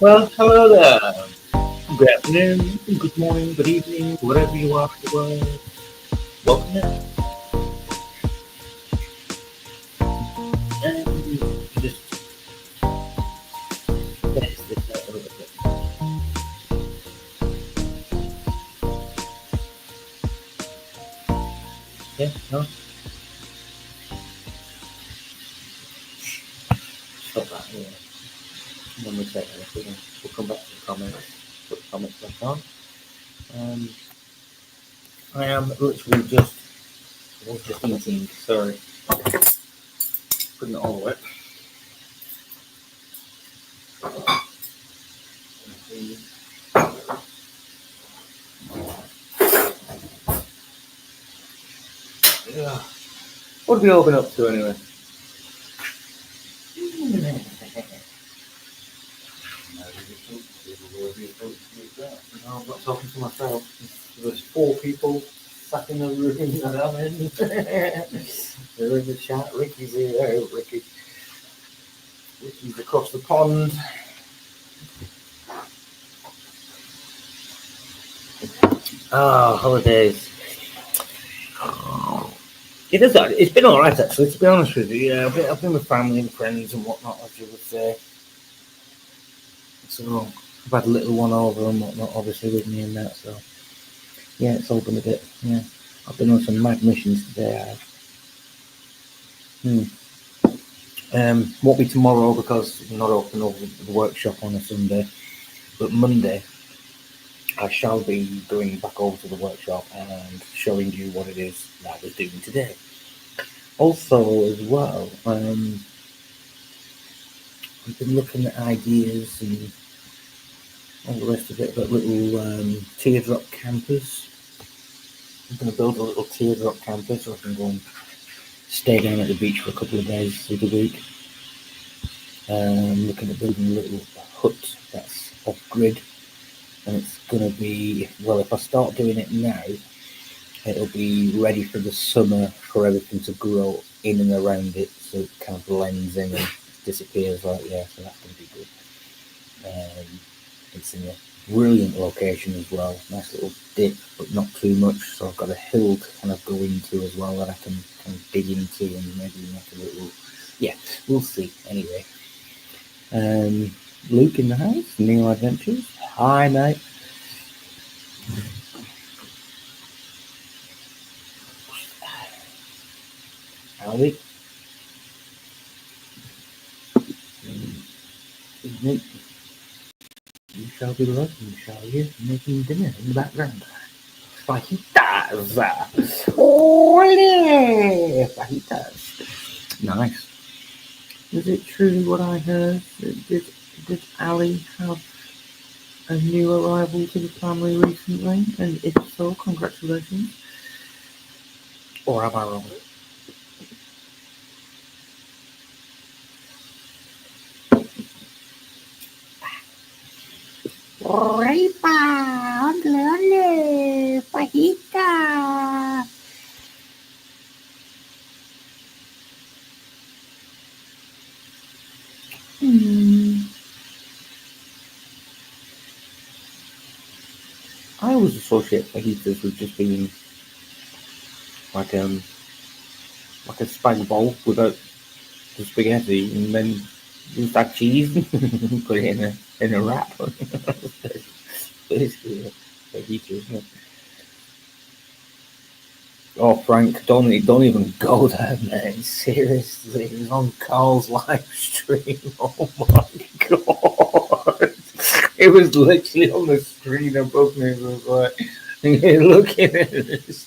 Well, hello there. Good afternoon, good morning, good evening, wherever you are in the world. Welcome in. And just test this out a little bit. Yeah, no? Stop that anyway. And then we'll take anything. We'll come back to the comments. Put the comments back on. Um, I am literally I was just eating, sorry. Putting it all away. Yeah. What have we all been up to anyway? I'm not talking to myself. There's four people sat in the room that I'm in. They're in the chat. Ricky's here. Oh, Ricky's across the pond. Ah, holidays. It is. It's been all right actually. To be honest with you, yeah, I've been with family and friends and whatnot, as you would say. So I've had a little one over and whatnot, obviously with me and that. So yeah, it's all been a bit. Yeah, I've been on some mad missions today. Won't be tomorrow because we're not open over the workshop on a Sunday. But Monday, I shall be going back over to the workshop and showing you what it is that I was doing today. Also, as well, I've been looking at ideas and all the rest of it, but little teardrop campers. I'm going to build a little teardrop camper so I can go and stay down at the beach for a couple of days through the week. Looking at building a little hut that's off grid, and it's going to be, well, if I start doing it now, it'll be ready for the summer for everything to grow in and around it, so it kind of blends in and disappears like, yeah, so that's going to be good. It's in a brilliant location as well, nice little dip, but not too much, so I've got a hill to kind of go into as well that I can kind of dig into and maybe make a little, yeah, we'll see, anyway. Luke in the house, Neil Adventures, hi mate. Howdy. Evening. You shall be welcome, shall you? Making dinner in the background. Fajitas! Ole! Fajitas! Nice. Is it true what I heard? Did Ali have a new arrival to the family recently? And if so, congratulations. Or am I wrong? Ripa! Ole, ole! Fajita! I always associate fajitas with just being like like a spag bowl without the spaghetti, and then just add cheese and put it in a wrap. Basically, a fajita, isn't it? Oh, Frank, don't even go there, man. Seriously, it was on Carl's live stream. Oh my god, it was literally on the screen above me. It was like, looking at it, it's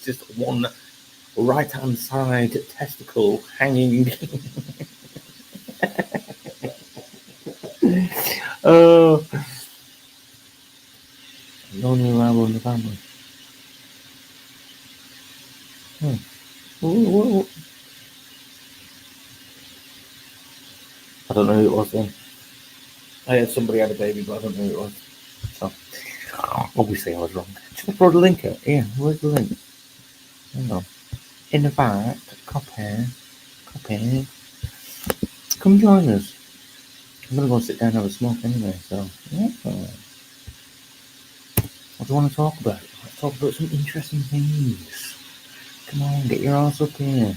just one right hand side testicle hanging. Oh, no new arrival in the family. Hmm. I don't know who it was then. I heard somebody had a baby, but I don't know who it was. So obviously I was wrong. Should I throw the link out? Yeah, where's the link? Hang on. In the back, copy. Come join us. I'm gonna go sit down and have a smoke anyway. So yeah. What do you want to talk about? Let's talk about some interesting things. Come on, get your ass up here.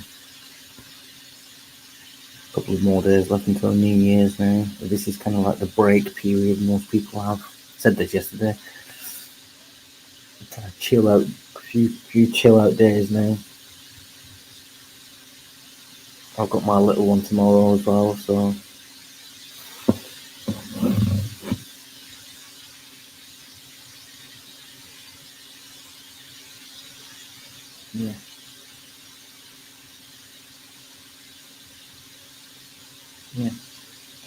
Couple of more days left until New Year's now. This is kind of like the break period most people have. Said this yesterday. Kind of chill out, few chill out days now. I've got my little one tomorrow as well, so yeah, yeah,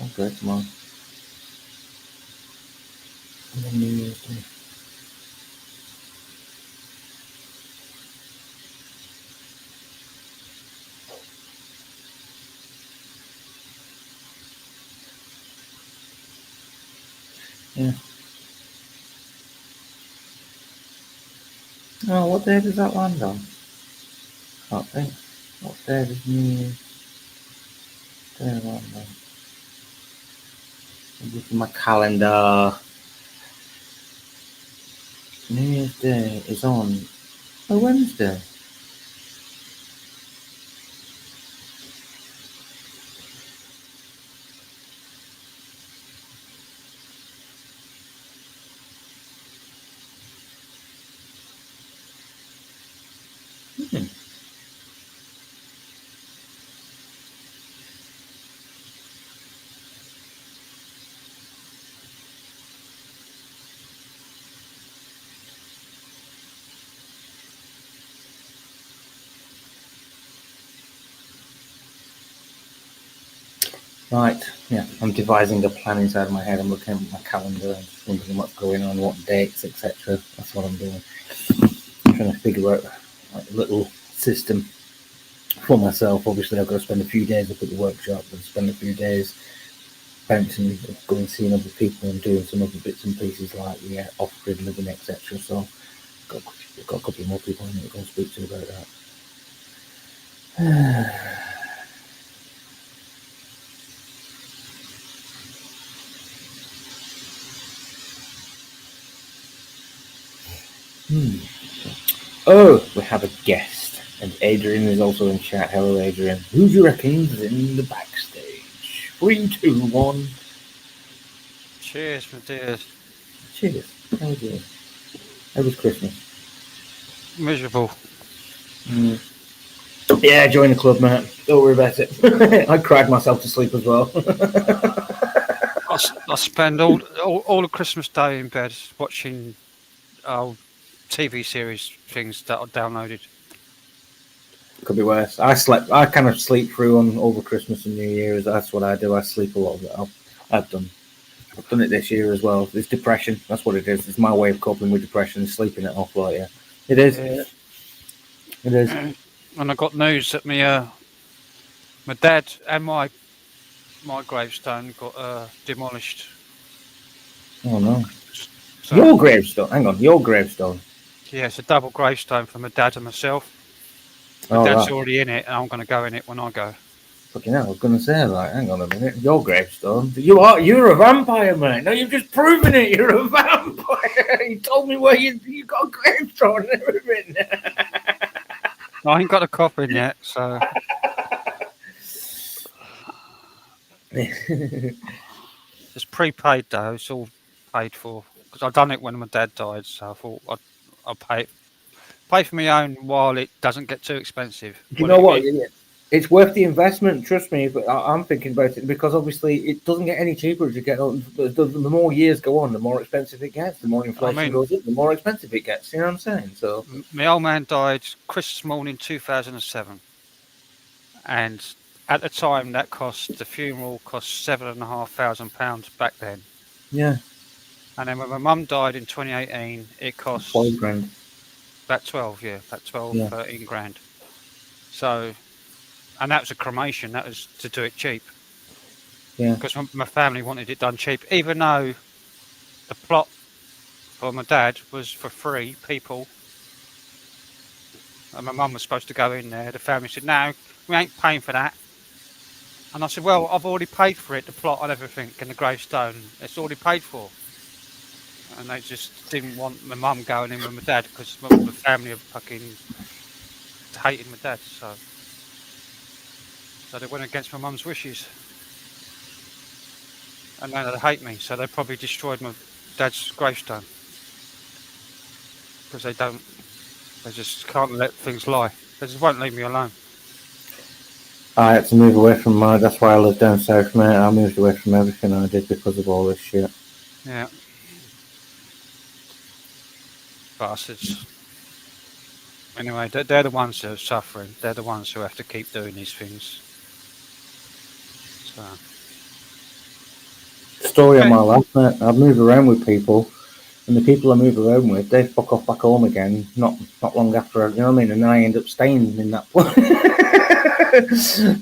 I'll go tomorrow. And then New Year's Day. Yeah. Oh, what day does that land on? Can't think. What day does New Year's Day land on? I'm looking at my calendar. New Year's Day is on a Wednesday. Hmm. Right, yeah, I'm devising a plan inside my head. I'm looking at my calendar and just wondering what's going on, what dates, etc. That's what I'm doing. I'm trying to figure out like a little system for myself. Obviously, I've got to spend a few days up at the workshop and spend a few days bouncing, going seeing other people and doing some other bits and pieces like off-grid living, etc. So I've got a couple of more people I need to go and speak to about that. Oh, we have a guest, and Adrian is also in chat. Hello, Adrian. Who do you reckon is in the backstage? 3, 2, 1. Cheers, my dears. Cheers. How was yours? How was Christmas? Miserable. Yeah, join the club, mate. Don't worry about it. I cried myself to sleep as well. I spend all the Christmas Day in bed watching old TV series things that I downloaded. Could be worse. I kind of sleep through on over Christmas and New Year's. That's what I do. I sleep a lot of it. I've done it this year as well. It's depression. That's what it is. It's my way of coping with depression, sleeping it off. Like, yeah, it is. Yeah. It is. And I got news that my dad and my gravestone got demolished. Oh no. So Your gravestone. Hang on. Your gravestone. yeah, it's a double gravestone for my dad and myself. My Oh dad's right. already in it, and I'm going to go in it when I go. Fucking hell. I was going to say like, hang on a minute. Your gravestone. You're a vampire, mate. No, you've just proven it. You're a vampire. You told me where you got a gravestone and everything. I ain't got a coffin yet, so it's prepaid though. It's all paid for because I done it when my dad died, so I thought I'll pay for my own while it doesn't get too expensive. Do you Well, know what? It's worth the investment. Trust me. But I'm thinking about it because obviously it doesn't get any cheaper as you get on. The more years go on, the more expensive it gets. The more I inflation mean, goes up, the more expensive it gets. You know what I'm saying? So my old man died Christmas morning 2007, and at the time the funeral cost £7,500 back then. yeah, And then when my mum died in 2018, it cost 12 grand. about 12, yeah, about 12, Yeah, 13 grand. So, and that was a cremation. That was to do it cheap. yeah, Because my family wanted it done cheap, even though the plot for my dad was for 3 people, and my mum was supposed to go in there. The family said, "No, we ain't paying for that." And I said, well, I've already paid for it, the plot and everything, and the gravestone. It's already paid for. And they just didn't want my mum going in with my dad because my family are fucking hating my dad. So they went against my mum's wishes. And now they hate me, so they probably destroyed my dad's gravestone. Because they just can't let things lie. They just won't leave me alone. I had to move away from my. That's why I live down south, mate. I moved away from everything I did because of all this shit. Yeah. Bastards. Anyway, they're the ones who are suffering. They're the ones who have to keep doing these things. So. Story of my life, mate. I've moved around with people, and the people I move around with, they fuck off back home again. Not long after, you know what I mean. And then I end up staying in that place.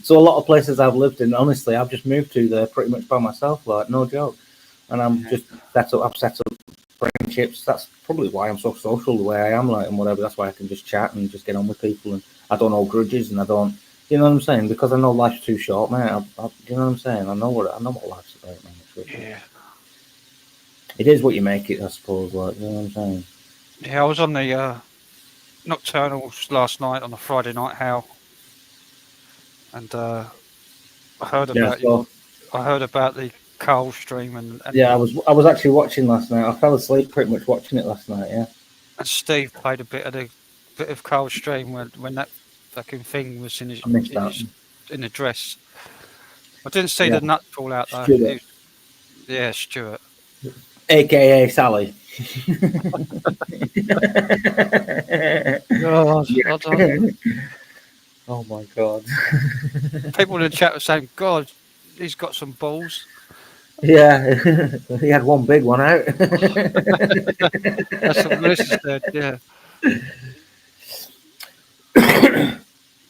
So a lot of places I've lived in, honestly, I've just moved to there pretty much by myself, like no joke. And I'm just I've set up friendships. That's probably why I'm so social the way I am, like, and whatever. That's why I can just chat and just get on with people, and I don't hold grudges, and I don't, you know what I'm saying? Because I know life's too short, man. You know what I'm saying? I know what life's about, man. Yeah. It is what you make it, I suppose. Like, you know what I'm saying? Yeah, I was on the Nocturnals last night on a Friday night, Hal, and I heard Yeah. about So I heard about the coal stream and yeah, I was actually watching last night. I fell asleep pretty much watching it last night. Yeah. and Steve played a bit of coal stream when that fucking thing was I missed that. in the dress. I didn't see Yeah. the nut fall out though. Stuart, Yeah, Stuart. aka Sally. God, Yeah. I don't. Oh my god. People in the chat were saying, "God, he's got some balls." Yeah, he had one big one out. That's what Melissa said. Yeah.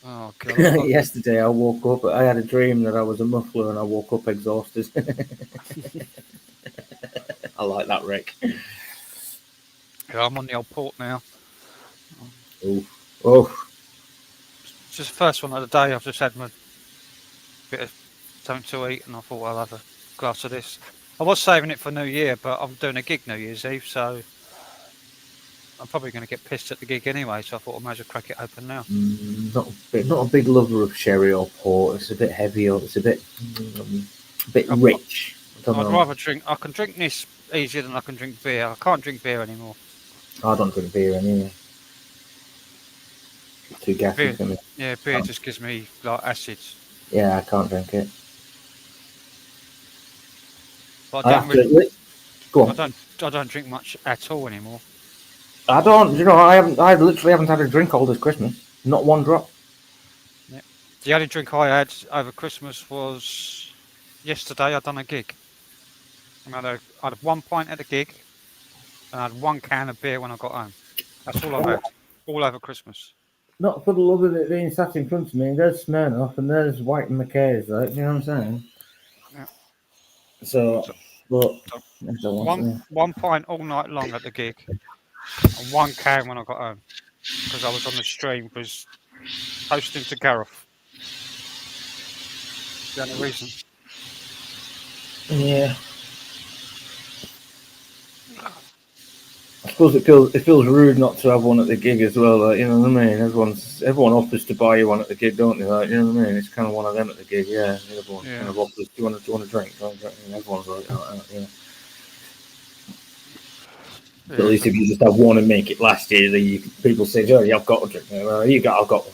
Oh God, Yesterday, I woke up. I had a dream that I was a muffler, and I woke up exhausted. I like that, Rick. yeah, I'm on the old port now. Oh, oh, It's just the first one of the day. I've just had my bit of something to eat, and I thought I'll have a glass of this. I was saving it for New Year, but I'm doing a gig New Year's Eve, so I'm probably going to get pissed at the gig anyway. So I thought I might as well crack it open now. not a big lover of sherry or port. It's a bit heavy, or it's a bit rich. I'd rather drink. I can drink this easier than I can drink beer. I can't drink beer anymore. I don't drink beer anyway. Too gassy for me. Yeah, beer just gives me like acids. Yeah, I can't drink it. But I don't go on. I don't drink much at all anymore. I don't. You know, I literally haven't had a drink all this Christmas. Not one drop. Yeah. The only drink I had over Christmas was yesterday. I'd done a gig. And I had 1 pint at the gig, and I had 1 can of beer when I got home. That's all I've had, all over Christmas. Not for the love of it being sat in front of me. There's Smirnoff and there's White and McKay's. Like, you know what I'm saying? Yeah. So but one pint all night long at the gig, and 1 can when I got home, because I was on the stream, was hosting to Gareth. The only reason. Yeah. I suppose it feels rude not to have one at the gig as well. Like, you know what I mean? Everyone offers to buy you one at the gig, don't they? Like, you know what I mean? It's kind of one of them at the gig. Yeah, everyone kind of offers. Do you want a drink? And everyone's like, yeah. But at least if you just have one and make it last year, people say, "Oh, yeah, I've got a drink." I've got one.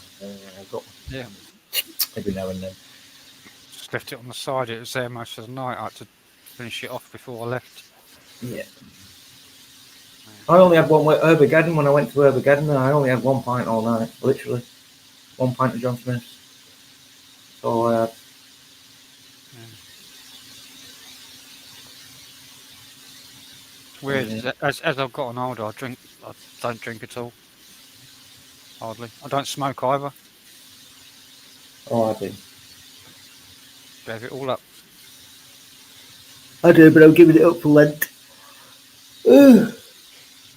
I've got one. Yeah. Every now and then. Just left it on the side. It was there most of the night. I had to finish it off before I left. Yeah. I only had one with Herbergaden when I went to Herbergaden. I only had 1 pint all night, literally. 1 pint of John Smith's. So I had. Weird. Yeah. As I've gotten older, I don't drink at all. Hardly. I don't smoke either. Oh, I do. Gave it all up. I do, but I'm giving it up for Lent.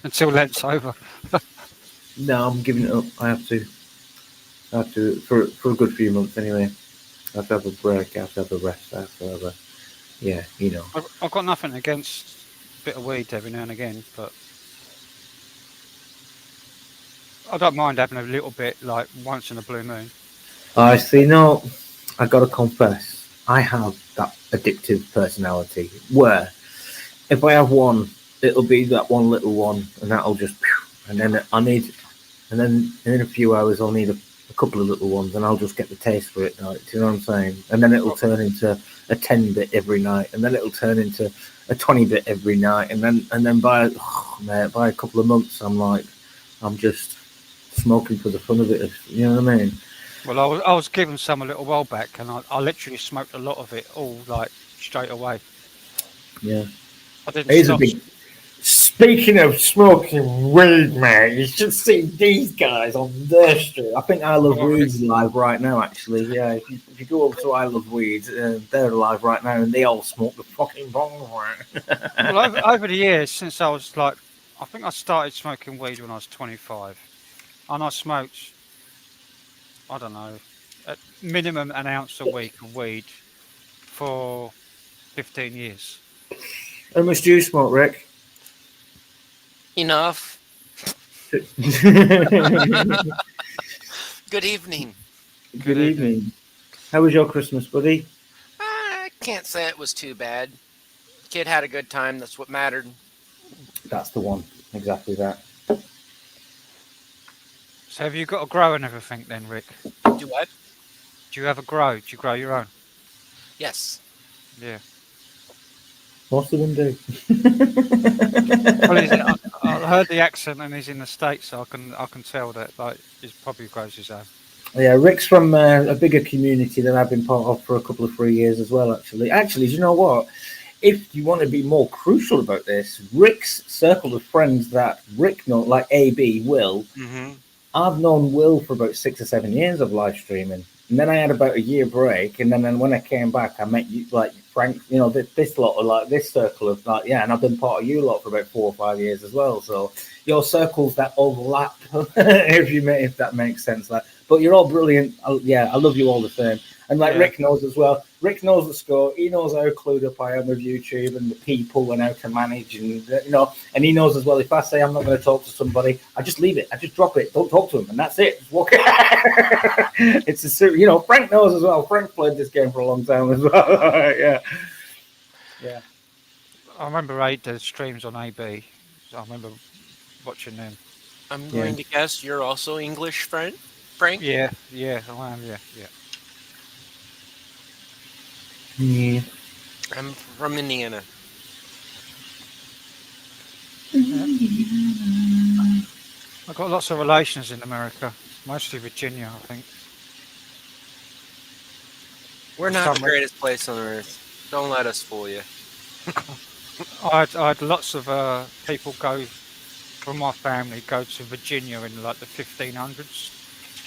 Until Lent's over. No, I'm giving it up. I have to for a good few months anyway. I have to have a break. I have to have a rest. I have to have a yeah, you know. I've got nothing against a bit of weed every now and again, but I don't mind having a little bit, like once in a blue moon. I see. No, I gotta confess, I have that addictive personality where if I have one, it'll be that one little one, and that'll just, and then I need, and then in a few hours I'll need a couple of little ones, and I'll just get the taste for it. Like, do you know what I'm saying? And then it'll turn into a 10 bit every night, and then it'll turn into a 20 bit every night, and then by mate, by a couple of months, I'm just smoking for the fun of it. You know what I mean? Well, I was given some a little while back, and I literally smoked a lot of it all like straight away. Yeah. I didn't Here's a stop. big. Speaking of smoking weed, man, you should see these guys on their street. I think I Love Oh, really? Weed's live right now, actually. Yeah, if you go over to I Love Weed, they're live right now, and they all smoke the fucking bong. Well, over the years, since I was like, I think I started smoking weed when I was 25, and I smoked, I don't know, at minimum an ounce a week of weed for 15 years. How much do you smoke, Rick? Enough. Good Good evening. Good evening. evening. How was your Christmas, buddy? I can't say it was too bad. Kid had a good time. That's what mattered. That's the one. Exactly that. So have you got a grow and everything then, Rick? Do what? Do you have a grow? Do you grow your own? Yes. Yeah. Most of them do. Well, I heard the accent, and he's in the States, so I can tell that like he probably grows his own. Yeah, Rick's from a bigger community that I've been part of for a couple of 3 years as well. Actually, do you know what? If you want to be more crucial about this, Rick's circle of friends that Rick knows, like AB, Will, Mm-hmm. I've known Will for about 6 or 7 years of live streaming, and then I had about a year break, and then when I came back, I met you, like Frank, you know, this lot of like this circle of like, yeah, and I've been part of you lot for about 4 or 5 years as well. So your circles that overlap, if that makes sense, like, but you're all brilliant. Yeah, I love you all the same. And like Yeah. Rick knows as well. Rick knows the score. He knows how clued up I am with YouTube and the people and how to manage, and and he knows as well. If I say I'm not going to talk to somebody, I just leave it. I just drop it. Don't talk to him, and that's it. Just walk. It's Frank knows as well. Frank played this game for a long time as well. Yeah. I remember Aid did streams on AB. So I remember watching them. I'm Yeah. going to guess you're also English, friend, Frank. Yeah, I am. Yeah. Yeah. I'm from Indiana. I've got lots of relations in America, mostly Virginia, I think. We're For not some the reason, greatest place on earth. Don't let us fool you. I had lots of people go from my family go to Virginia in like the 1500s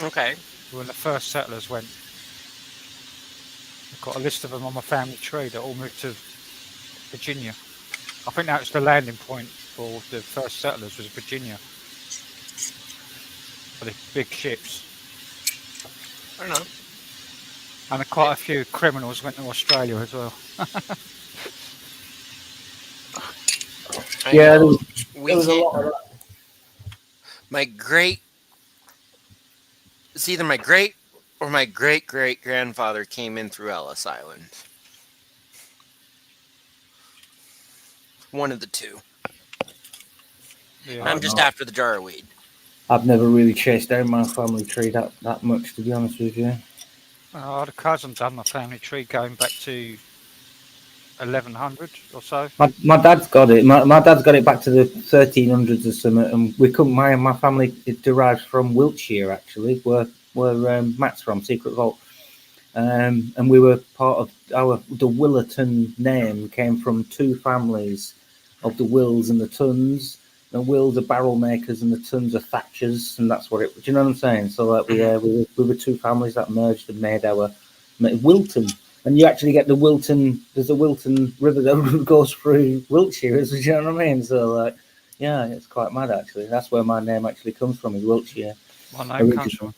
Okay. when the first settlers went. I've got a list of them on my family tree that all moved to Virginia. I think that was the landing point for the first settlers was Virginia for the big ships. I don't know. And quite a few criminals went to Australia as well. I Yeah, know. there was a lot of that. My great. It's either my great or my great great grandfather came in through Ellis Island. One of the two. Yeah, I'm just after the jar of weed. I've never really chased down my family tree that much, to be honest with you. I had a cousin done my family tree going back to 1100 or so. My dad's got it. My dad's got it back to the 1300s or something, and we couldn't. My family it derives from Wiltshire actually, where Matt's from, Secret Vault, and we were part of the Willerton name came from two families of the Wills and the Tuns. The Wills are barrel makers, and the Tuns are thatchers, and that's what it. Do you know what I'm saying? So like we were two families that merged and made Wilton. And you actually get the Wilton. There's a Wilton River that goes through Wiltshire. Do you know what I mean? So, like, yeah, it's quite mad actually. That's where my name actually comes from, is Wiltshire My name originally.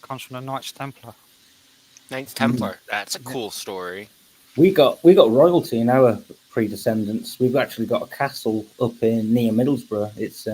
comes from the Knights Templar. Knights Templar. That's a cool story. We got royalty in our predescendants. We've actually got a castle up in near Middlesbrough. It's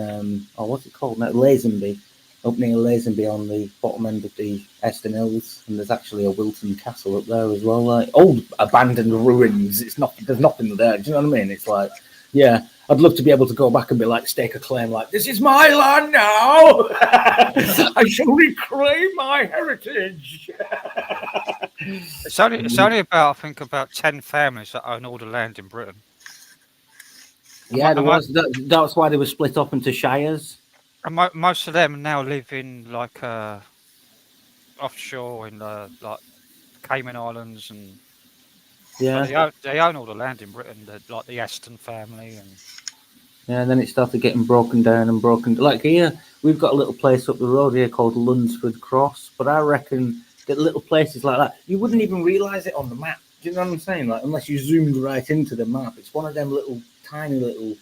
what's it called now? Lazenby, up near Lazenby on the bottom end of the Eston Hills, and there's actually a Wilton Castle up there as well. Like old abandoned ruins. It's not. There's nothing there. Do you know what I mean? It's like, yeah, I'd love to be able to go back and be like, stake a claim, like, this is my land now. I shall reclaim my heritage. It's only about, I think, about 10 families that own all the land in Britain. Yeah, there was. That's why they were split up into shires. And most of them now live in like offshore in like Cayman Islands, and Yeah, they own all the land in Britain. Like the Aston family, and yeah. And then it started getting broken down and broken. Like here, we've got a little place up the road here called Lunsford Cross, but I reckon that little places like that, you wouldn't even realise it on the map. Do you know what I'm saying? Like, unless you zoomed right into the map, it's one of them little tiny little.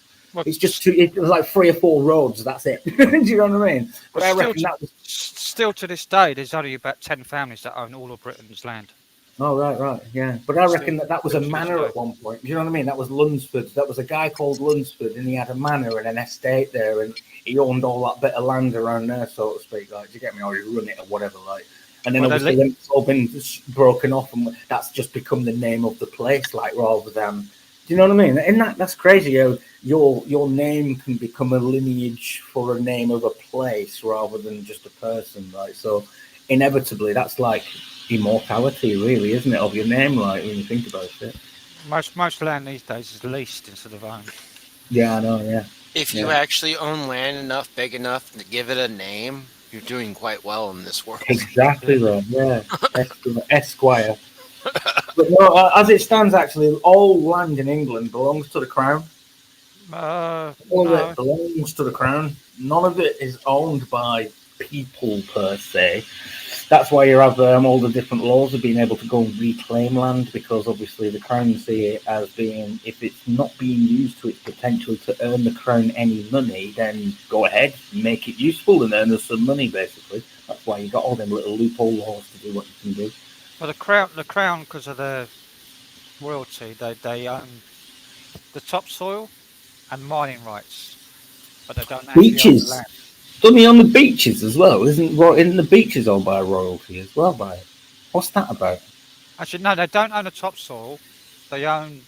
It's just it was like 3 or 4 roads. That's it. Do you know what I mean? But I reckon that was still to this day. There's only about 10 families that own all of Britain's land. Oh right, yeah. But I reckon that was a manor at one point. Do you know what I mean? That was Lunsford. That was a guy called Lunsford, and he had a manor and an estate there, and he owned all that bit of land around there, so to speak. Like, do you get me? Or he run it or whatever. Like, and then obviously when it's all been broken off, and that's just become the name of the place, like rather than. Do you know what I mean? And that's crazy. Your name can become a lineage for a name of a place rather than just a person, right? So inevitably, that's like immortality, really, isn't it, of your name? Like when you think about it. Most land these days is leased instead of owned. Yeah, I know. Yeah. If you actually own land enough, big enough to give it a name, you're doing quite well in this world. Exactly, Rob. Yeah, Esquire. But no, as it stands, actually, all land in England belongs to the crown. All of it belongs to the crown. None of it is owned by people per se. That's why you have all the different laws of being able to go and reclaim land, because obviously the crown see it as being, if it's not being used to its potential to earn the crown any money, then go ahead, make it useful and earn us some money, basically. That's why you got all them little loophole laws to do what you can do. Well, the crown, because of their royalty, they own the topsoil and mining rights, but they don't actually own the land. Don't on the beaches as well? Isn't the beaches owned by royalty as well? By what's that about? Actually, no, they don't own the topsoil. They own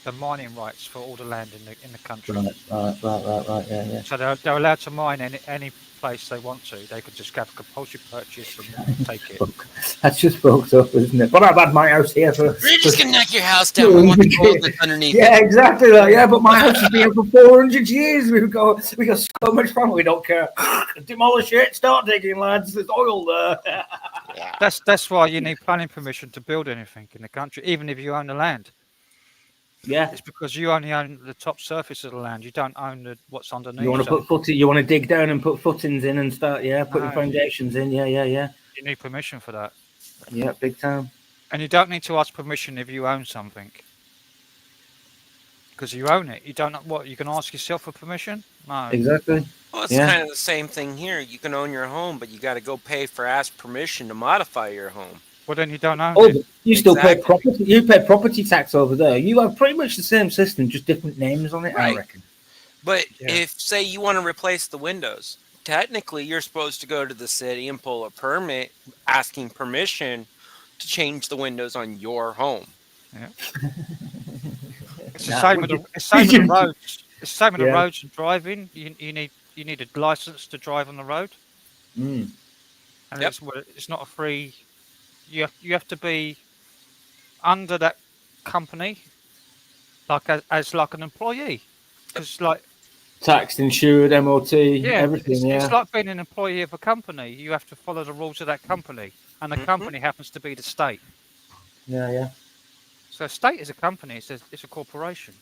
the mining rights for all the land in the country. Right. Yeah. So they're allowed to mine any place they want to. They could just have a compulsory purchase and take it. That's just fucked up, isn't it? But I've had my house here for. We're just gonna knock your house down. We want the gold that's underneath. Yeah, exactly. Yeah, but my house has been here for 400 years. We got so much fun. We don't care. Demolish it. Start digging, lads. There's oil there. Yeah. That's why you need planning permission to build anything in the country, even if you own the land. Yeah, it's because you only own the top surface of the land. You don't own what's underneath. You want to you want to dig down and put footings in and start, putting foundations in. Yeah. You need permission for that. Yeah, big time. And you don't need to ask permission if you own something, because you own it. You don't. What, you can ask yourself for permission? No. Exactly. Well, it's kind of the same thing here. You can own your home, but you got to go pay for ask permission to modify your home. Well, then you don't own it. You still pay property. You pay property tax over there. You have pretty much the same system, just different names on it. Right. I reckon. But if, say, you want to replace the windows, technically you're supposed to go to the city and pull a permit asking permission to change the windows on your home. Yeah. It's the same with the roads. It's the same with the roads and driving. You need a license to drive on the road. Mm. And it's not a free. You have to be under that company, like as like an employee. It's like taxed, insured, MOT, everything. It's like being an employee of a company. You have to follow the rules of that company, and the company happens to be the state. Yeah. So a state is a company. It's a corporation.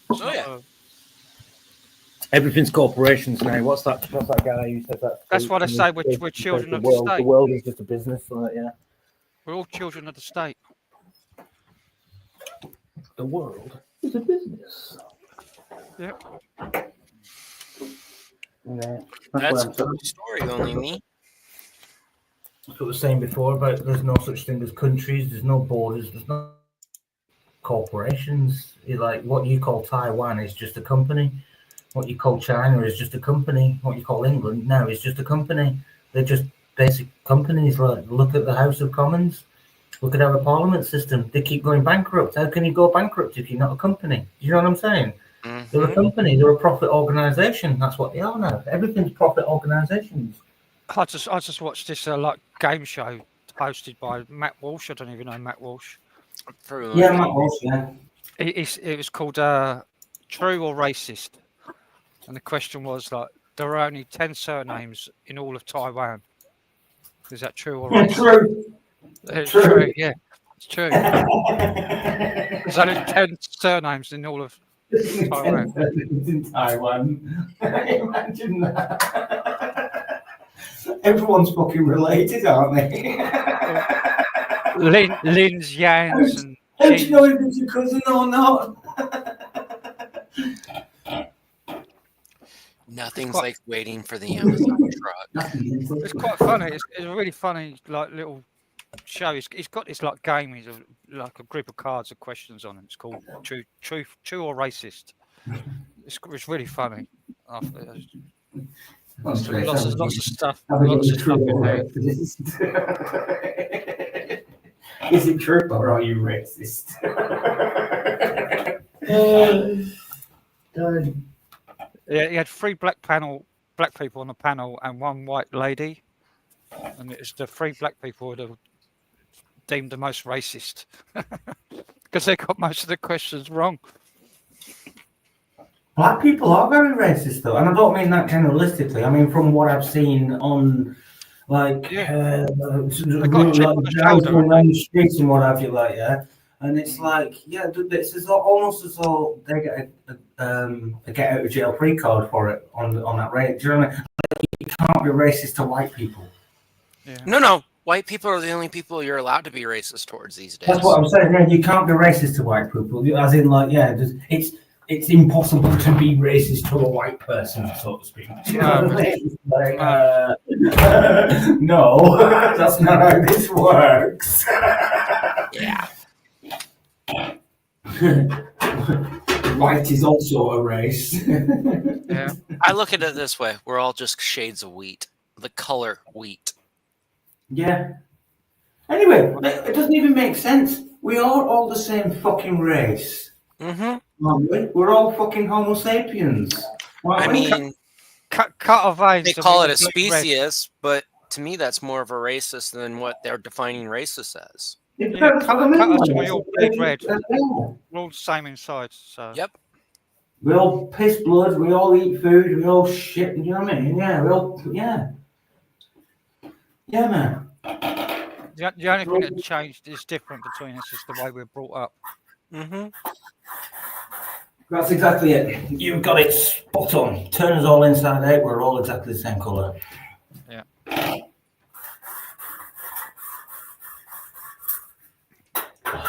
Everything's corporations now. What's that guy who says that? That's why they say we're children of the state. The world is just a business, We're all children of the state. The world is a business. Yep. That's a good story, only me. That's what we were saying before about there's no such thing as countries, there's no borders, there's no corporations. Like what you call Taiwan is just a company. What you call China is just a company. What you call England now is just a company. They're just basic companies. Like look at the House of Commons. Look at our parliament system. They keep going bankrupt. How can you go bankrupt if you're not a company? You know what I'm saying? They're a company. They're a profit organisation. That's what they are now. Everything's profit organisations. I just watched this like game show hosted by Matt Walsh. I don't even know Matt Walsh. Yeah, Matt Walsh. Yeah. It was called True or Racist, and the question was like there are only 10 surnames in all of Taiwan. Is that true or racist? True. It's true. Yeah, it's true. There's only 10 surnames in all of Taiwan. In Taiwan. Imagine that. Everyone's fucking related, aren't they? Lin's, Yans, and how do you know if it's your cousin or not? Nothing's like waiting for the Amazon truck. It's quite funny. It's a really funny, like little show. It's got this like game. It's like a group of cards with questions on them. It's called True or Racist. It's really funny. Lots of stuff. Lots of stuff in there. Is it true or are you racist? Yeah, he had 3 black people on the panel and 1 white lady, and it's the 3 black people that are deemed the most racist because they got most of the questions wrong. Black people are very racist, though, and I don't mean that generalistically. I mean from what I've seen on, like, Yeah. around the streets and what have you, like, yeah. And it's like, yeah, it's almost as though they get a get out of jail free card for it on that rate. Do you know what I mean? Like, you can't be racist to white people. Yeah. No. White people are the only people you're allowed to be racist towards these days. That's what I'm saying. Man, you can't be racist to white people. As in, like, yeah, it's impossible to be racist to a white person, so to speak. You know what I mean? Like, no, that's not how this works. Yeah. White is also a race. Yeah. I look at it this way: we're all just shades of wheat. The color wheat. Yeah. Anyway, it doesn't even make sense. We are all the same fucking race. Mm-hmm. Aren't we? We're all fucking Homo sapiens. I mean, cut of veins. they call it a species, but to me, that's more of a racist than what they're defining racist as. Yeah, cut us we all bleed red. We're all the same inside. So. Yep. We all piss blood. We all eat food. We all shit. You know what I mean? Yeah. We all. Yeah. Yeah, man. The only thing that changed is different between us is the way we're brought up. Mm-hmm. That's exactly it. You've got it spot on. Turn us all inside out. We're all exactly the same colour. Yeah.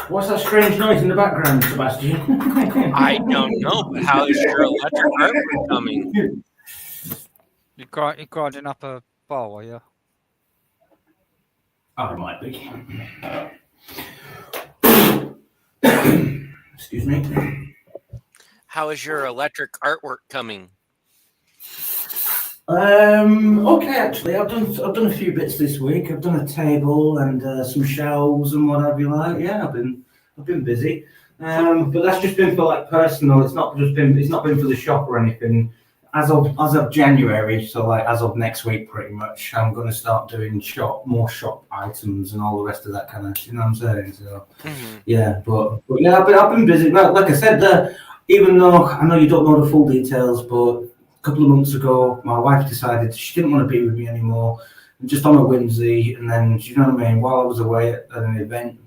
What's that strange noise in the background, Sebastian? I don't know, but how is your electric artwork coming? You're grinding up a bowl, are you? Oh, it might be. Excuse me. How is your electric artwork coming? Okay, actually, I've done a few bits this week. I've done a table and some shelves and what have you like. Yeah, I've been busy. But that's just been for like personal. It's not been for the shop or anything. As of January, so like as of next week, pretty much, I'm going to start doing more shop items and all the rest of that kind of. You know what I'm saying? So yeah, but yeah, I've been busy. Like I said, even though I know you don't know the full details, but a couple of months ago, my wife decided she didn't want to be with me anymore, just on a whimsy. And then, you know what I mean? While I was away at an event,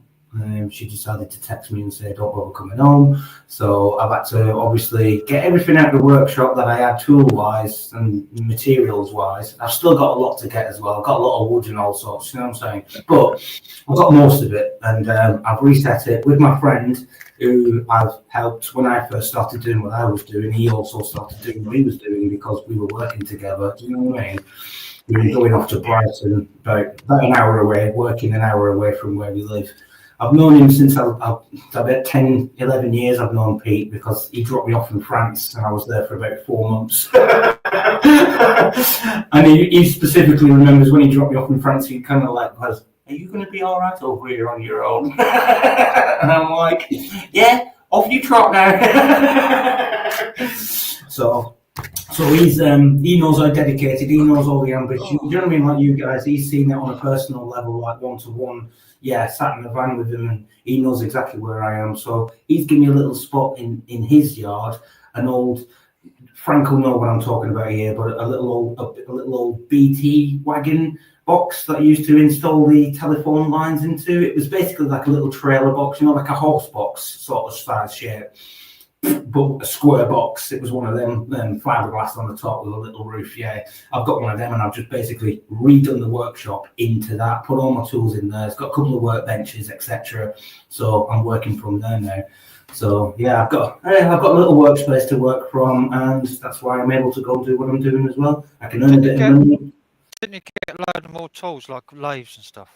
she decided to text me and say, "Don't bother coming home." So I've had to obviously get everything out of the workshop that I had tool-wise and materials-wise. I've still got a lot to get as well. I've got a lot of wood and all sorts, you know what I'm saying? But I've got most of it, and I've reset it with my friend who I've helped when I first started doing what I was doing. He also started doing what he was doing because we were working together, do you know what I mean? going off to Brighton, about an hour away, working an hour away from where we live. I've known him since about 10, 11 years. I've known Pete because he dropped me off in France and I was there for about 4 months. And he specifically remembers when he dropped me off in France, he kind of like was, "Are you going to be all right over here on your own?" And I'm like, "Yeah, off you trot now." So he knows how dedicated, he knows all the ambition. You know what I mean? Like you guys, he's seen it on a personal level, like one-to-one. Yeah, sat in the van with him and he knows exactly where I am. So he's given me a little spot in his yard, an old, Frank will know what I'm talking about here, but a little old BT wagon box that I used to install the telephone lines into. It was basically like a little trailer box, like a horse box sort of size shape, but a square box. It was one of them fiberglass on the top with a little roof. Yeah, I've got one of them and I've just basically redone the workshop into that, put all my tools in there. It's got a couple of workbenches, etc. So I'm working from there now. So yeah, I've got a little workspace to work from, and that's why I'm able to go and do what I'm doing as well. I can earn a bit of money. Didn't you get a load of more tools like lathes and stuff?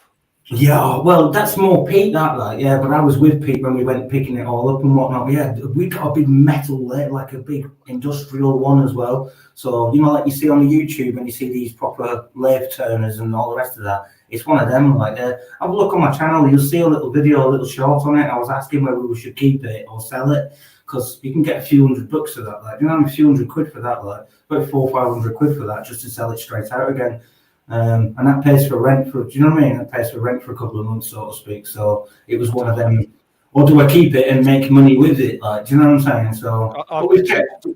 Yeah, well, that's more Pete, yeah, but I was with Pete when we went picking it all up and whatnot. Yeah, we got a big metal lathe, like a big industrial one as well. So, like you see on the YouTube when you see these proper lathe turners and all the rest of that, it's one of them. Like, have a look on my channel, you'll see a little video, a little short on it. I was asking whether we should keep it or sell it, because you can get a few $100 for that. Like, a few £100 for that, like about £400-500 for that just to sell it straight out again. And that pays for rent do you know what I mean? That pays for rent for a couple of months, so to speak. So it was one of them. Or do I keep it and make money with it? Like, do you know what I'm saying? So I'd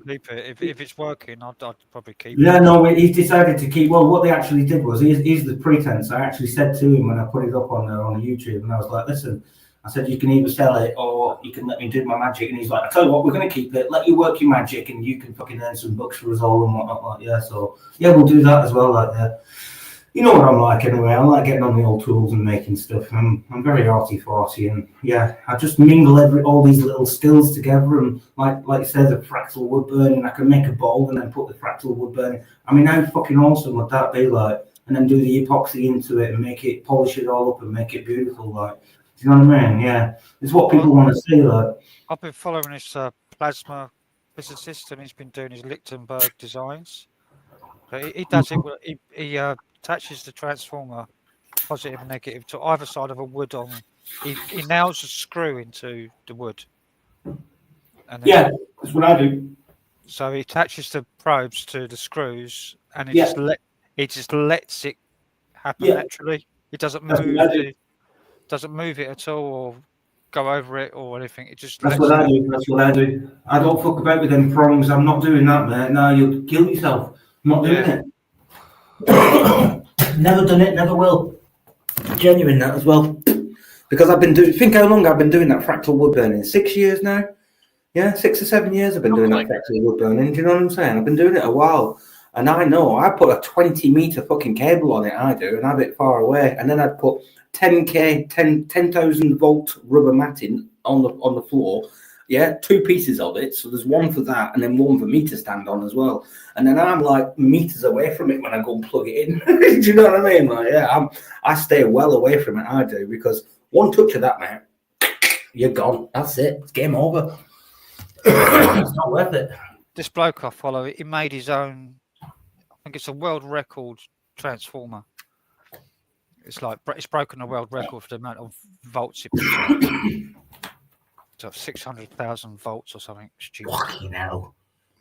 keep it if it's working. I'd probably keep it. Yeah, no, he's decided to keep. Well, what they actually did was, here's the pretense. I actually said to him when I put it up on YouTube, and I was like, "Listen," I said, "you can either sell it or you can let me do my magic." And he's like, "I tell you what, we're going to keep it. Let you work your magic, and you can fucking earn some bucks for us all and whatnot." Like, yeah, so yeah, we'll do that as well. Like, yeah. You know what I'm like anyway. I like getting on the old tools and making stuff. I'm very arty-farty, and yeah, I just mingle all these little skills together. And like you said, the fractal wood burning, I can make a bowl and then put the fractal wood burning. I mean, how fucking awesome would that be? Like, and then do the epoxy into it and polish it all up and make it beautiful. Like, do you know what I mean? Yeah, it's what people want to see. Like, I've been following this plasma physicist, and he's been doing his Lichtenberg designs. So he does it. He attaches the transformer, positive and negative, to either side of a wood on. He nails a screw into the wood. And yeah, that's what I do. So he attaches the probes to the screws, and he just lets it happen naturally. It doesn't move it at all, or go over it or anything. It just. That's what I do. That's what I do. I don't fuck about with them prongs. I'm not doing that, mate. No, you'll kill yourself. I'm not doing it. Never done it, never will. Genuine that as well. Because I've been doing, think how long I've been doing that fractal wood burning? 6 years now? Yeah, 6 or 7 years I've been doing that fractal wood burning. Do you know what I'm saying? I've been doing it a while. And I know, I put a 20-meter fucking cable on it, I do, and have it far away. And then I'd put 10,000 volt rubber matting on the floor. Yeah, 2 pieces of it. So there's one for that and then one for me to stand on as well. And then I'm like meters away from it when I go and plug it in. Do you know what I mean? Like, yeah, I stay well away from it, I do, because one touch of that, man, you're gone. That's it. It's game over. It's not worth it. This bloke I follow, he made his own, I think it's a world record transformer. It's broken the world record for the amount of volts it puts out. So 600,000 volts or something stupid. Fucking hell.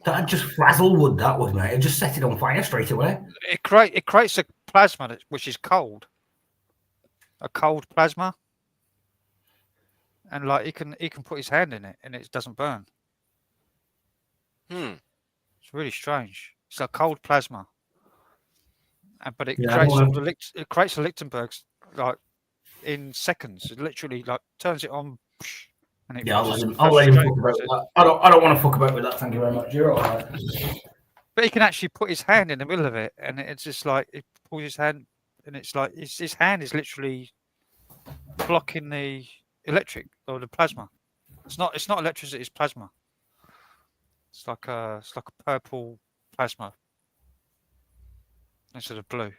That just frazzle wood, that would, mate. It just set it on fire straight away. It creates a plasma which is cold. A cold plasma. And like he can put his hand in it and it doesn't burn. It's really strange. It's a cold plasma. But it creates a Lichtenberg like in seconds. It literally like turns it on. And I'll let him fuck about with that. I don't want to fuck about with that. Thank you very much. You're all right. But he can actually put his hand in the middle of it, and it's just like it pulls his hand, and it's like his hand is literally blocking the electric or the plasma. It's not electricity. It's plasma. It's like a purple plasma instead of blue.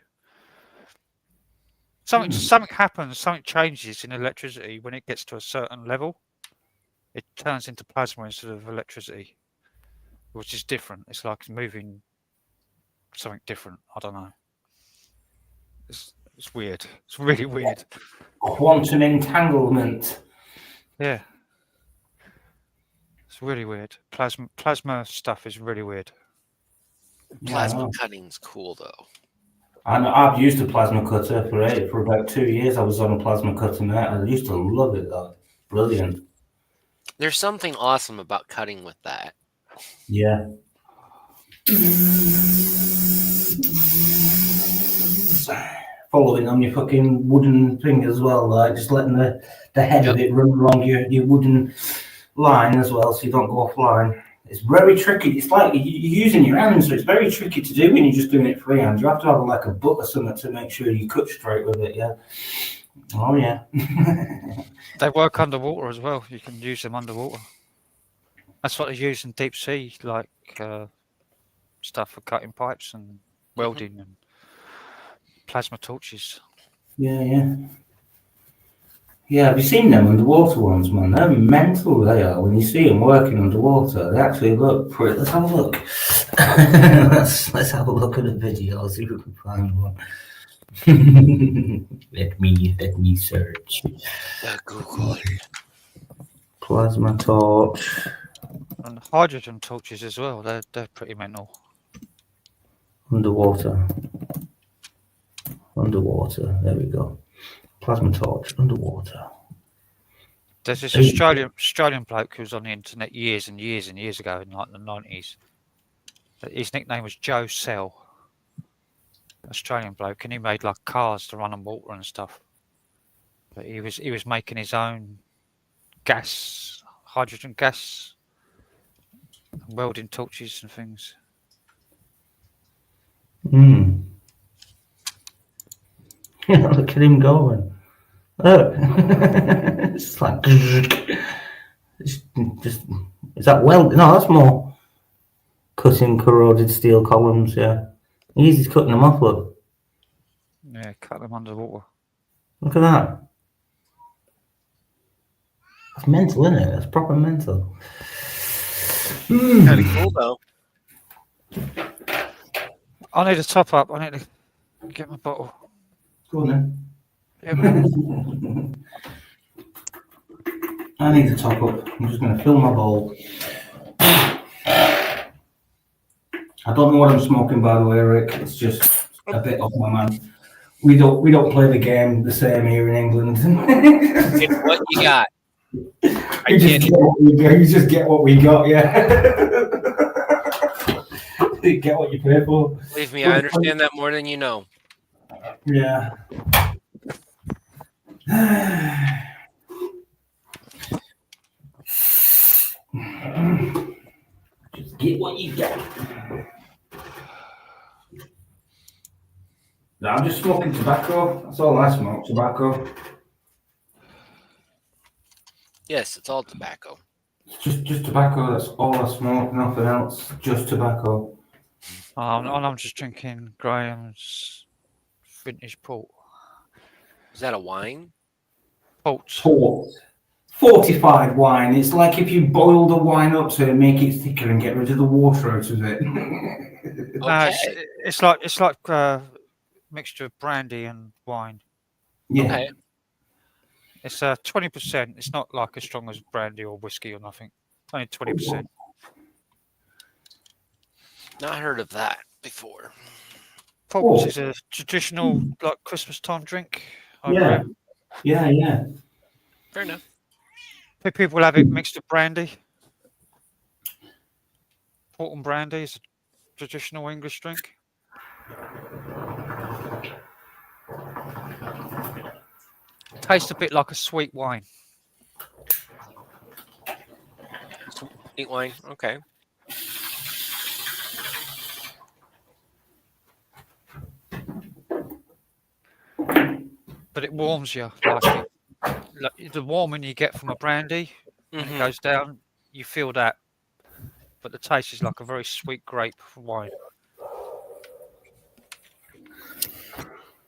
Something happens, something changes in electricity when it gets to a certain level. It turns into plasma instead of electricity, which is different. It's like moving something different. I don't know. It's weird. It's really weird. Quantum entanglement. Yeah. It's really weird. Plasma stuff is really weird. Plasma cutting's cool though. I've used a plasma cutter for about 2 years. I was on a plasma cutter, mate. I used to love it though. Brilliant. There's something awesome about cutting with that. Yeah. Following on your fucking wooden thing as well, like just letting the head of it run along your wooden line as well, so you don't go offline. It's very tricky. It's like you're using your hands, so it's very tricky to do when you're just doing it freehand. You have to have like a butt or something to make sure you cut straight with it. Yeah. Oh yeah. They work underwater as well. You can use them underwater. That's what they use in deep sea, like stuff for cutting pipes and welding and plasma torches. Yeah. Have you seen them underwater ones, man? They're mental, they are. When you see them working underwater, they actually look pretty. Let's have a look. let's have a look at the video, see if we can find one. let me search. Google. Plasma torch. And hydrogen torches as well. They're pretty mental. Underwater. There we go. Plasma torch underwater. There's this Australian bloke who was on the internet years and years and years ago in like the 90s. His nickname was Joe Cell. Australian bloke, and he made like cars to run on water and stuff. But he was making his own hydrogen gas, and welding torches and things. Look at him going. Oh, it's like just is that weld? No, that's more cutting corroded steel columns. Yeah, he's cutting them off. Look. Yeah, cut them underwater. Look at that. That's mental, isn't it? That's proper mental. Kind of cool though. I need a top up. I need to get my bottle. Go on then. Yeah. I need to top up. I'm just going to fill my bowl. I don't know what I'm smoking, by the way, Rick. It's just a bit off my mind. We don't play the game the same here in England. It's what you got. You just get what we got, yeah. You get what you pay for. Believe me, I understand that more than you know. Yeah. Just get what you got. No, I'm just smoking tobacco. That's all I smoke, tobacco. Yes, it's all tobacco. Just tobacco. That's all I smoke. Nothing else. Just tobacco. I'm just drinking Graham's vintage port. Is that a wine? Port. Fortified wine. It's like if you boil the wine up to make it thicker and get rid of the water out of it. No, it's like mixture of brandy and wine. Yeah. Okay. It's 20%. It's not like as strong as brandy or whiskey or nothing. Only 20%. Not heard of that before. Port is a traditional like Christmas time drink. Yeah. Yeah. Fair enough. People have it mixed with brandy. Port and brandy is a traditional English drink. Tastes a bit like a sweet wine. Sweet wine. Okay. But it warms you. Like the warming you get from a brandy, when it goes down, you feel that. But the taste is like a very sweet grape wine.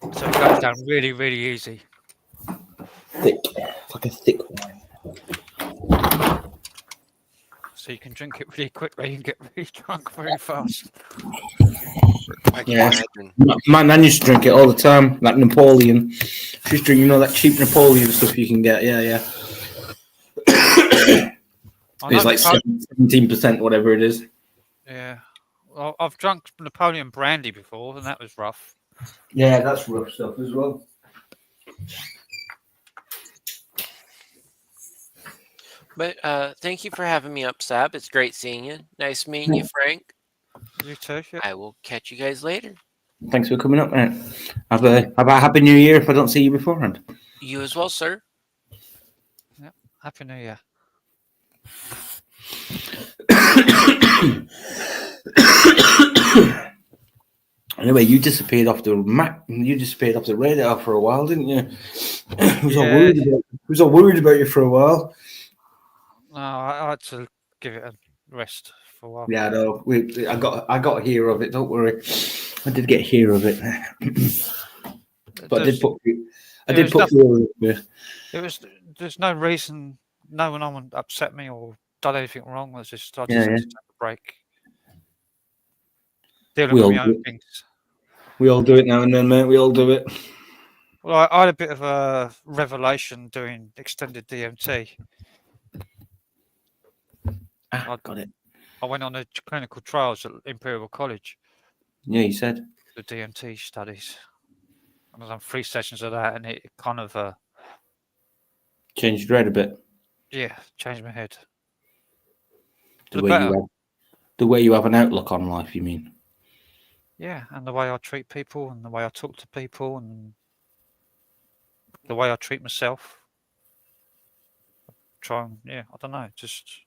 So it goes down really, really easy. Thick, like a thick wine. So you can drink it really quickly and get really drunk very fast. I can Yeah. imagine. My nan used to drink it all the time, like Napoleon. She's drinking, that cheap Napoleon stuff you can get. Yeah, yeah. I It's know like 17%, whatever it is. Yeah. Well, I've drunk Napoleon brandy before, and that was rough. Yeah, that's rough stuff as well. But thank you for having me up, Sab. It's great seeing you. Nice meeting you, Frank. You too. Yeah. I will catch you guys later. Thanks for coming up, mate. Have a happy New Year if I don't see you beforehand. You as well, sir. Happy New Year. Anyway, you disappeared off the map. You disappeared off the radar for a while, didn't you? I was all worried about you for a while. No, I had to give it a rest for a while. Yeah, no, I got a hear of it. Don't worry, I did get a hear of it. But I did put you. There's no reason. No one upset me or done anything wrong. It's just I just Yeah, had yeah. to take a break. Dealing We with all my do own it. things. We all do it now and then, mate. We all do it. Well, I had a bit of a revelation doing extended DMT. Got it. I went on the clinical trials at Imperial College, Yeah, you said. the DMT studies. And I've done 3 sessions of that, and it kind of, Changed your head a bit. changed my head. The way you have an outlook on life, you mean? Yeah, and the way I treat people, and the way I talk to people, and the way I treat myself. I don't know, just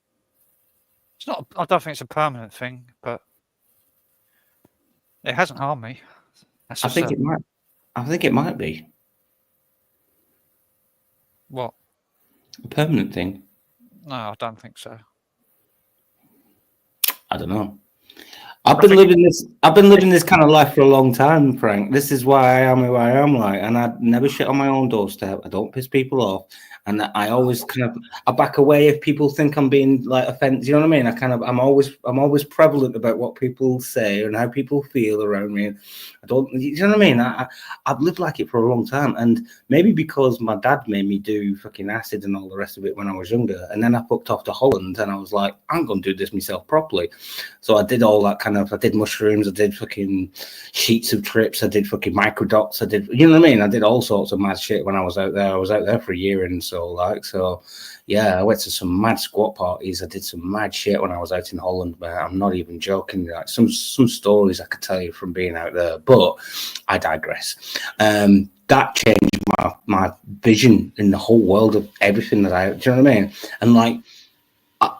it's not. I don't think it's a permanent thing, but it hasn't harmed me. I think it might. I think it might be What? a permanent thing. No, I don't think so. I don't know. I've been living this kind of life for a long time, Frank. This is why I am who I am, like, and I never shit on my own doorstep. I don't piss people off, and I always I back away if people think I'm being like offensive. You know what I mean? I'm always prevalent about what people say and how people feel around me. I don't, you know what I mean? I've lived like it for a long time, and maybe because my dad made me do fucking acid and all the rest of it when I was younger, and then I fucked off to Holland, and I was like, I'm gonna do this myself properly. So I did all that I did mushrooms, I did fucking sheets of trips, I did fucking microdots, I did, you know what I mean? I did all sorts of mad shit when I was out there. I was out there for a year and so yeah, I went to some mad squat parties. I did some mad shit when I was out in Holland, but I'm not even joking. Like some stories I could tell you from being out there, but I digress. That changed my vision in the whole world of everything do you know what I mean? And like,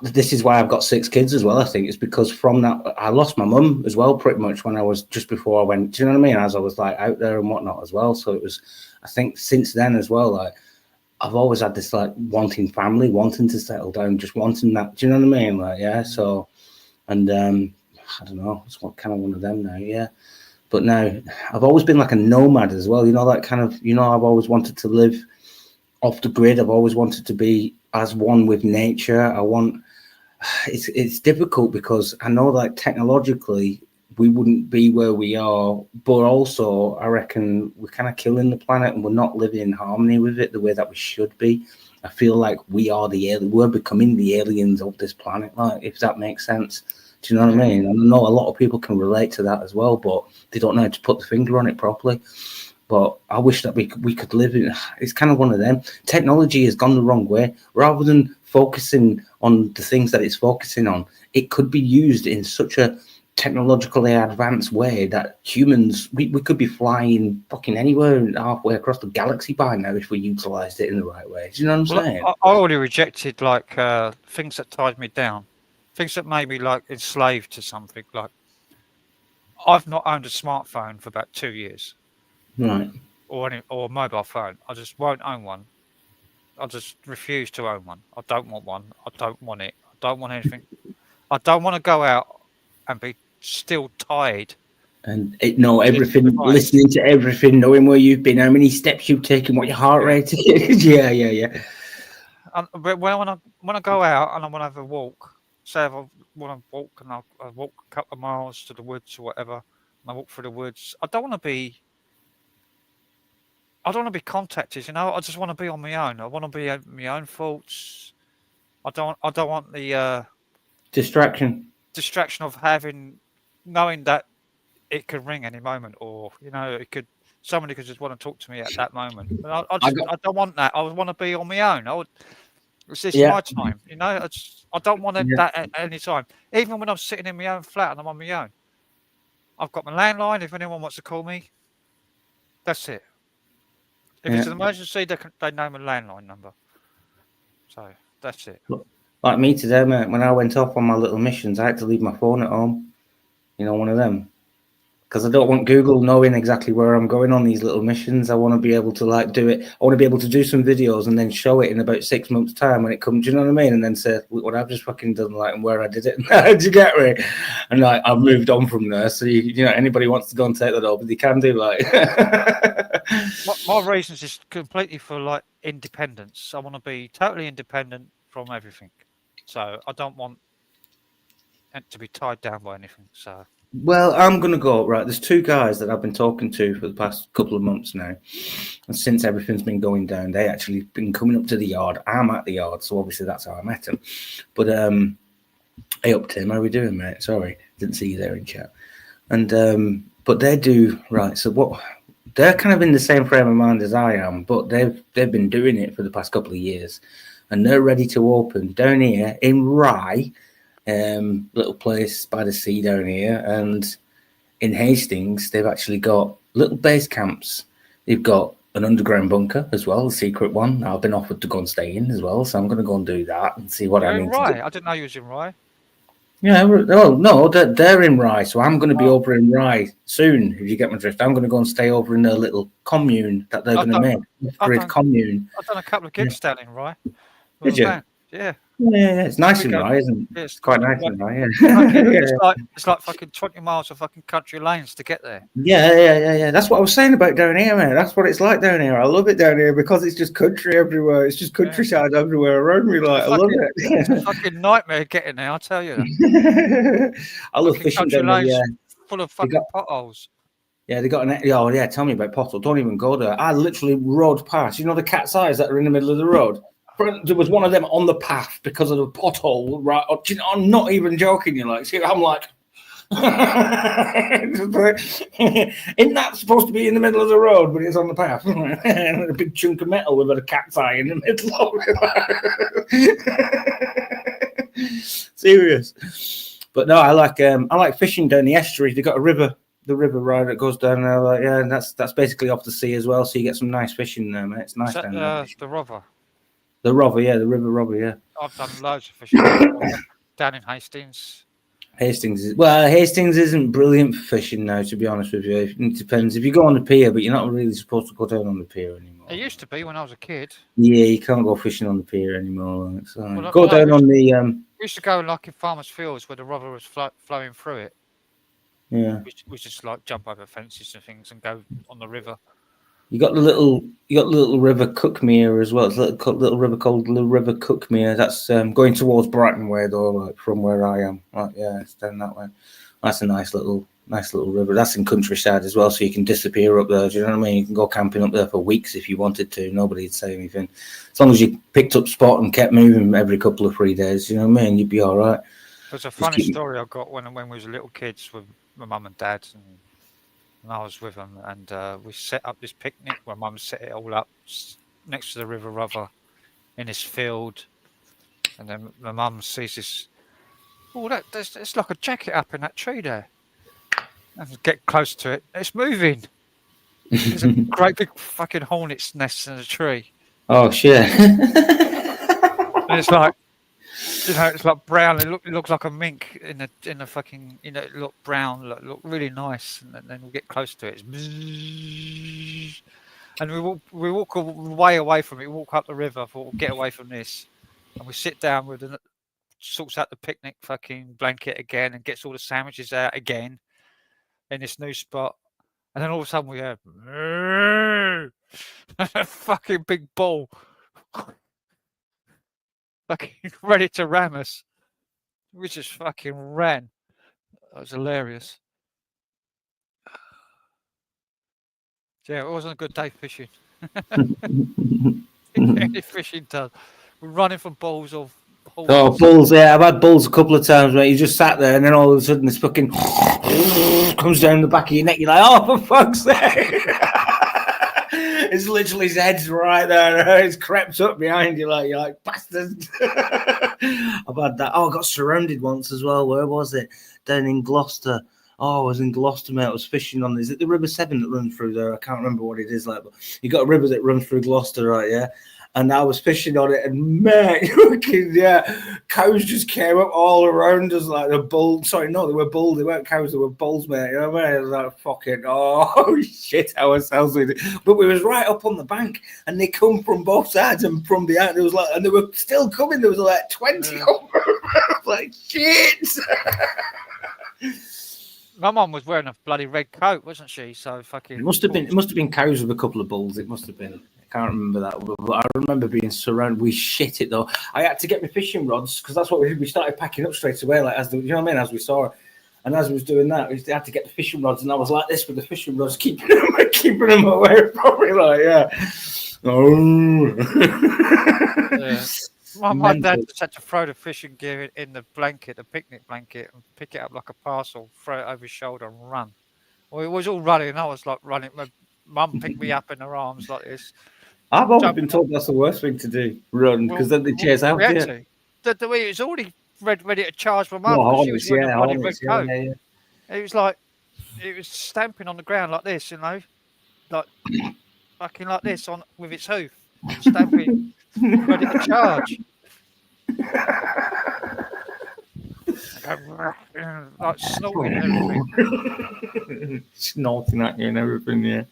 this is why I've got 6 kids as well. I think it's because from that I lost my mum as well, pretty much when I was just before I went. Do you know what I mean? As I was like out there and whatnot as well. So it was, I think, since then as well. Like I've always had this like wanting family, wanting to settle down, just wanting that. Do you know what I mean? Like yeah. So and I don't know. It's kind of one of them now. Yeah. But now I've always been like a nomad as well. You know that kind of. I've always wanted to live off the grid. I've always wanted to be as one with nature. It's difficult because I know that technologically we wouldn't be where we are, but also I reckon we're kind of killing the planet and we're not living in harmony with it the way that we should be. I feel like we're becoming the aliens of this planet, like, if that makes sense. Do you know what I mean? And I know a lot of people can relate to that as well, but they don't know how to put the finger on it properly. But I wish that we could live in. It's kind of one of them. Technology has gone the wrong way. Rather than focusing on the things that it's focusing on, it could be used in such a technologically advanced way that humans, we could be flying fucking anywhere halfway across the galaxy by now if we utilized it in the right way. Do you know what I'm saying? I already rejected like things that tied me down, things that made me like enslaved to something. Like I've not owned a smartphone for about 2 years. Right. Or a mobile phone. I just won't own one. I just refuse to own one. I don't want one. I don't want it. I don't want anything. I don't want to go out and be still tied And know It's everything, device. listening to everything, knowing where you've been, how many steps you've taken, what your heart rate is. Yeah. But when I go out and I want to have a walk, say if I want to walk and I walk a couple of miles to the woods or whatever, and I walk through the woods, I don't want to be contacted. You know, I just want to be on my own. I want to be my own thoughts. I don't want the Distraction. distraction of knowing that it could ring any moment, or somebody could just want to talk to me at that moment. And I don't want that. I want to be on my own. It's Yeah. my time, I don't want Yeah. that at any time. Even when I'm sitting in my own flat and I'm on my own, I've got my landline. If anyone wants to call me, that's it. If it's an emergency, they know my landline number. So that's it. Like me today, mate. When I went off on my little missions, I had to leave my phone at home. You know, one of them. Because I don't want Google knowing exactly where I'm going on these little missions. I want to be able to do it. I want to be able to do some videos and then show it in about 6 months' time when it comes. Do you know what I mean? And then say, look what I've just fucking done, and where I did it. Do you get me? And I've moved on from there. So anybody wants to go and take that over, they can do. My reasons is completely for independence. I want to be totally independent from everything. So I don't want it to be tied down by anything. So. Well, I'm going to go, right, there's two guys that I've been talking to for the past couple of months now. And since everything's been going down, they actually been coming up to the yard. I'm at the yard, so obviously that's how I met them. But, hey up, Tim, how are we doing, mate? Sorry, didn't see you there in chat. And, but they do, right, so they're kind of in the same frame of mind as I am, but they've been doing it for the past couple of years. And they're ready to open down here in Rye, little place by the sea down here, and in Hastings they've actually got little base camps. They've got an underground bunker as well, a secret one. I've been offered to go and stay in as well, so I'm going to go and do that and see what I need to do. I didn't know you was in Rye. Yeah, oh no, they're in Rye, so I'm going to be over in Rye soon. If you get my drift, I'm going to go and stay over in their little commune that they're going to make. Commune. I've done a couple of gigs down in Rye. Did you? Yeah. Yeah, it's nice in Rye, isn't it? It's quite nice in Rye, yeah. It's like fucking 20 miles of fucking country lanes to get there. Yeah. That's what I was saying about down here, man. That's what it's like down here. I love it down here because it's just country everywhere. It's just countryside everywhere around me. I love it. It's a fucking nightmare getting there, I'll tell you. I love fishing down there. Full of fucking potholes. Yeah, they got tell me about potholes. Don't even go there. I literally rode past. You know the cat's eyes that are in the middle of the road? There was one of them on the path because of the pothole, right? I'm not even joking. I'm like, isn't that supposed to be in the middle of the road, but it's on the path? A big chunk of metal with a cat's eye in the middle of it. Serious. But no, I like fishing down the estuary. They got a river, the river ride that goes down there. And that's basically off the sea as well. So you get some nice fishing there, mate. It's nice down there. The Rother. The Rother, the River Rother, yeah. I've done loads of fishing down in Hastings. Hastings isn't brilliant for fishing now, to be honest with you. It depends. If you go on the pier, but you're not really supposed to go down on the pier anymore. It used to be when I was a kid. Yeah, you can't go fishing on the pier anymore. So we used to go in farmers' fields where the Rother was flowing through it. Yeah. We just jump over fences and things and go on the river. You got the little river Cuckmere as well. It's a little river called the River Cuckmere. That's going towards Brighton way though, from where I am. It's down that way. That's a nice little river. That's in countryside as well, so you can disappear up there. Do you know what I mean? You can go camping up there for weeks if you wanted to. Nobody'd say anything, as long as you picked up spot and kept moving every couple of 3 days. You know what I mean? You'd be all right. There's a funny story I got when we was little kids with my mum and dad. And I was with them, and we set up this picnic where Mum set it all up next to the River Rother in this field. And then my mum sees this. It's like a jacket up in that tree there. And get close to it. It's moving. There's a great big fucking hornet's nest in the tree. Oh shit! And it's like. It's like brown. It looks like a mink in a fucking. It looked brown. Look really nice. And then we get close to it. It's bzzz, and we walk way away from it. We walk up the river. We'll get away from this, and we sit down sorts out the picnic fucking blanket again, and gets all the sandwiches out again. in this new spot, and then all of a sudden we heard a fucking big bull, fucking ready to ram us. We just fucking ran. That was hilarious. Yeah, it wasn't a good day fishing. Any fishing done. We're running from bulls or horses. Oh, bulls! Yeah, I've had bulls a couple of times, mate. You just sat there, and then all of a sudden, this fucking comes down the back of your neck. You're like, "Oh, for fuck's sake!" It's literally his head's right there. It's crept up behind you, you're like bastard. I've had that. Oh, I got surrounded once as well. Where was it? Down in Gloucester. Oh, I was in Gloucester, mate. I was fishing on. Is it the River Severn that runs through there? I can't remember what it is like. But you got a river that runs through Gloucester, right? Yeah. And I was fishing on it, and mate, cows just came up all around us like the bulls. Sorry, no, they were bulls. They weren't cows, they were bulls, mate. You know what I mean? I was like, fucking, oh shit, ourselves with it. But we was right up on the bank, and they come from both sides and from behind. There was like, and they were still coming. There was like 20 of them. Like shit. My mum was wearing a bloody red coat, wasn't she? So fucking. It must have been cows with a couple of bulls. It must have been. I can't remember that, but I remember being surrounded. We shit it though. I had to get my fishing rods because that's what we did. We started packing up straight away, like you know what I mean, as we saw it. And as we was doing that, we had to get the fishing rods, and I was like this with the fishing rods, keeping them away from me, like yeah. Oh. Yeah. My dad just had to throw the fishing gear in the blanket, the picnic blanket, and pick it up like a parcel, throw it over his shoulder, and run. Well, it was all running, and I was like running. My mum picked me up in her arms like this. I've always been told that's the worst thing to do, run, because then they chase after you. The way it was already ready to charge my mum because she was wearing a bloody red coat. Yeah. It was like it was stamping on the ground like this, you know, like fucking like this on with its hoof, stamping, ready to charge. Like snorting and everything. Snorting at you and everything, yeah.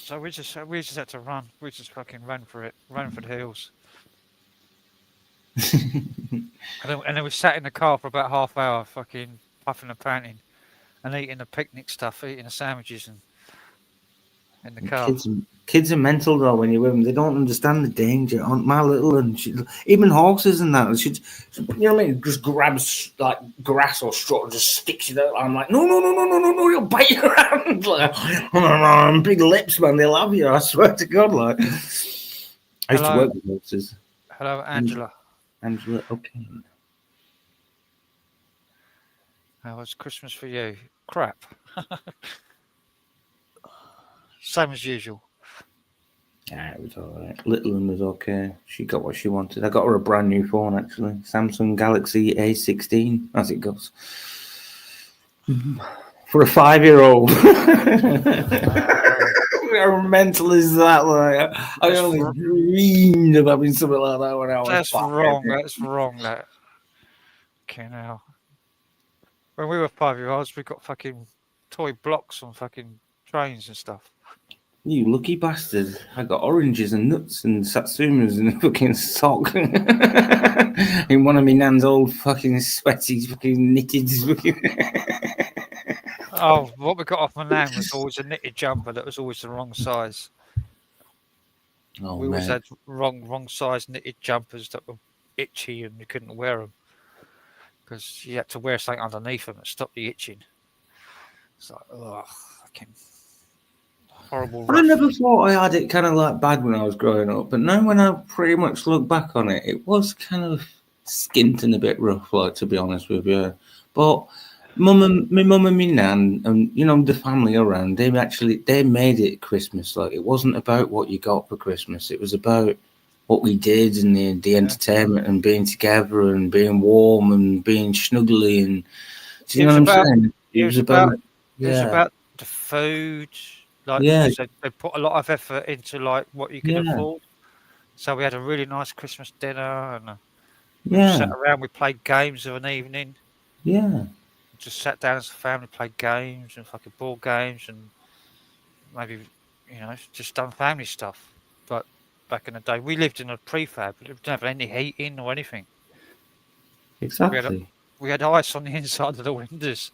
So we just had to run. We just fucking ran for it, ran for the hills. and then we sat in the car for about half hour, fucking puffing and panting, and eating the picnic stuff, eating the sandwiches and in the car. Kids are mental though when you're with them. They don't understand the danger. My little and even horses and that. She, you know what I mean? Just grabs like grass or straw and just sticks it out. I'm like, no, you'll bite your hand. Like, big lips, man. They'll have you. I swear to God. Like, I used to work with horses. Hello, Angela. Angela, okay. How was Christmas for you? Crap. Same as usual. Yeah, it was all right. Little one was okay. She got what she wanted. I got her a brand new phone, actually. Samsung Galaxy A16, as it goes. For a 5-year-old. How mental is that? Like, I only dreamed of having something like that when I was That's wrong. That. Okay, now. When we were 5-year-olds, we got fucking toy blocks on fucking trains and stuff. You lucky bastard. I got oranges and nuts and satsumas in a fucking sock. In one of my nan's old fucking sweaty fucking knitted fucking... Oh, what we got off my nan was always a knitted jumper that was always the wrong size. Oh, we always had wrong size knitted jumpers that were itchy and you couldn't wear them. Because you had to wear something underneath them that stopped the itching. It's like, oh, fucking... horrible. I never thought I had it kind of like bad when I was growing up, but now when I pretty much look back on it, it was kind of skint and a bit rough, like, to be honest with you. But my mum and my nan, and you know the family around, they made it Christmas. Like, it wasn't about what you got for Christmas; it was about what we did and the entertainment and being together and being warm and being snuggly and. Do you know what I'm saying? It was about the food. Like, yeah, they put a lot of effort into like what you can afford. So we had a really nice Christmas dinner, and we sat around. We played games of an evening. Yeah, just sat down as a family, played games and fucking board games, and maybe just done family stuff. But back in the day, we lived in a prefab. We didn't have any heating or anything. Exactly. We had ice on the inside of the windows.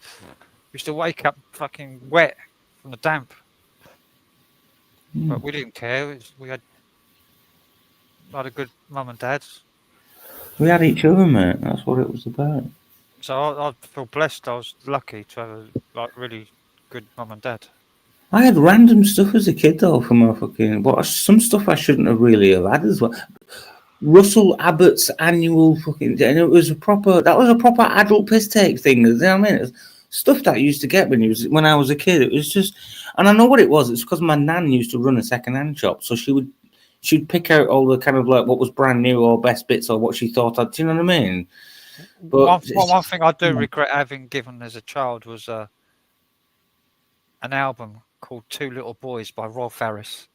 used to wake up fucking wet from the damp. Hmm. But we didn't care. We had a good mum and dad. We had each other, mate. That's what it was about. So I feel blessed. I was lucky to have a really good mum and dad. I had random stuff as a kid though from my fucking. But some stuff I shouldn't have really have had as well. Russell Abbott's annual fucking, and it was a proper. That was a proper adult piss take thing. You know what I mean? It's stuff that I used to get when I was a kid. It was just, and I know what it was. It's because my nan used to run a second-hand shop, so she'd pick out all the kind of like what was brand new or best bits or what she thought. Do you know what I mean? But One thing I do regret having given as a child was an album called Two Little Boys by Rolf Harris.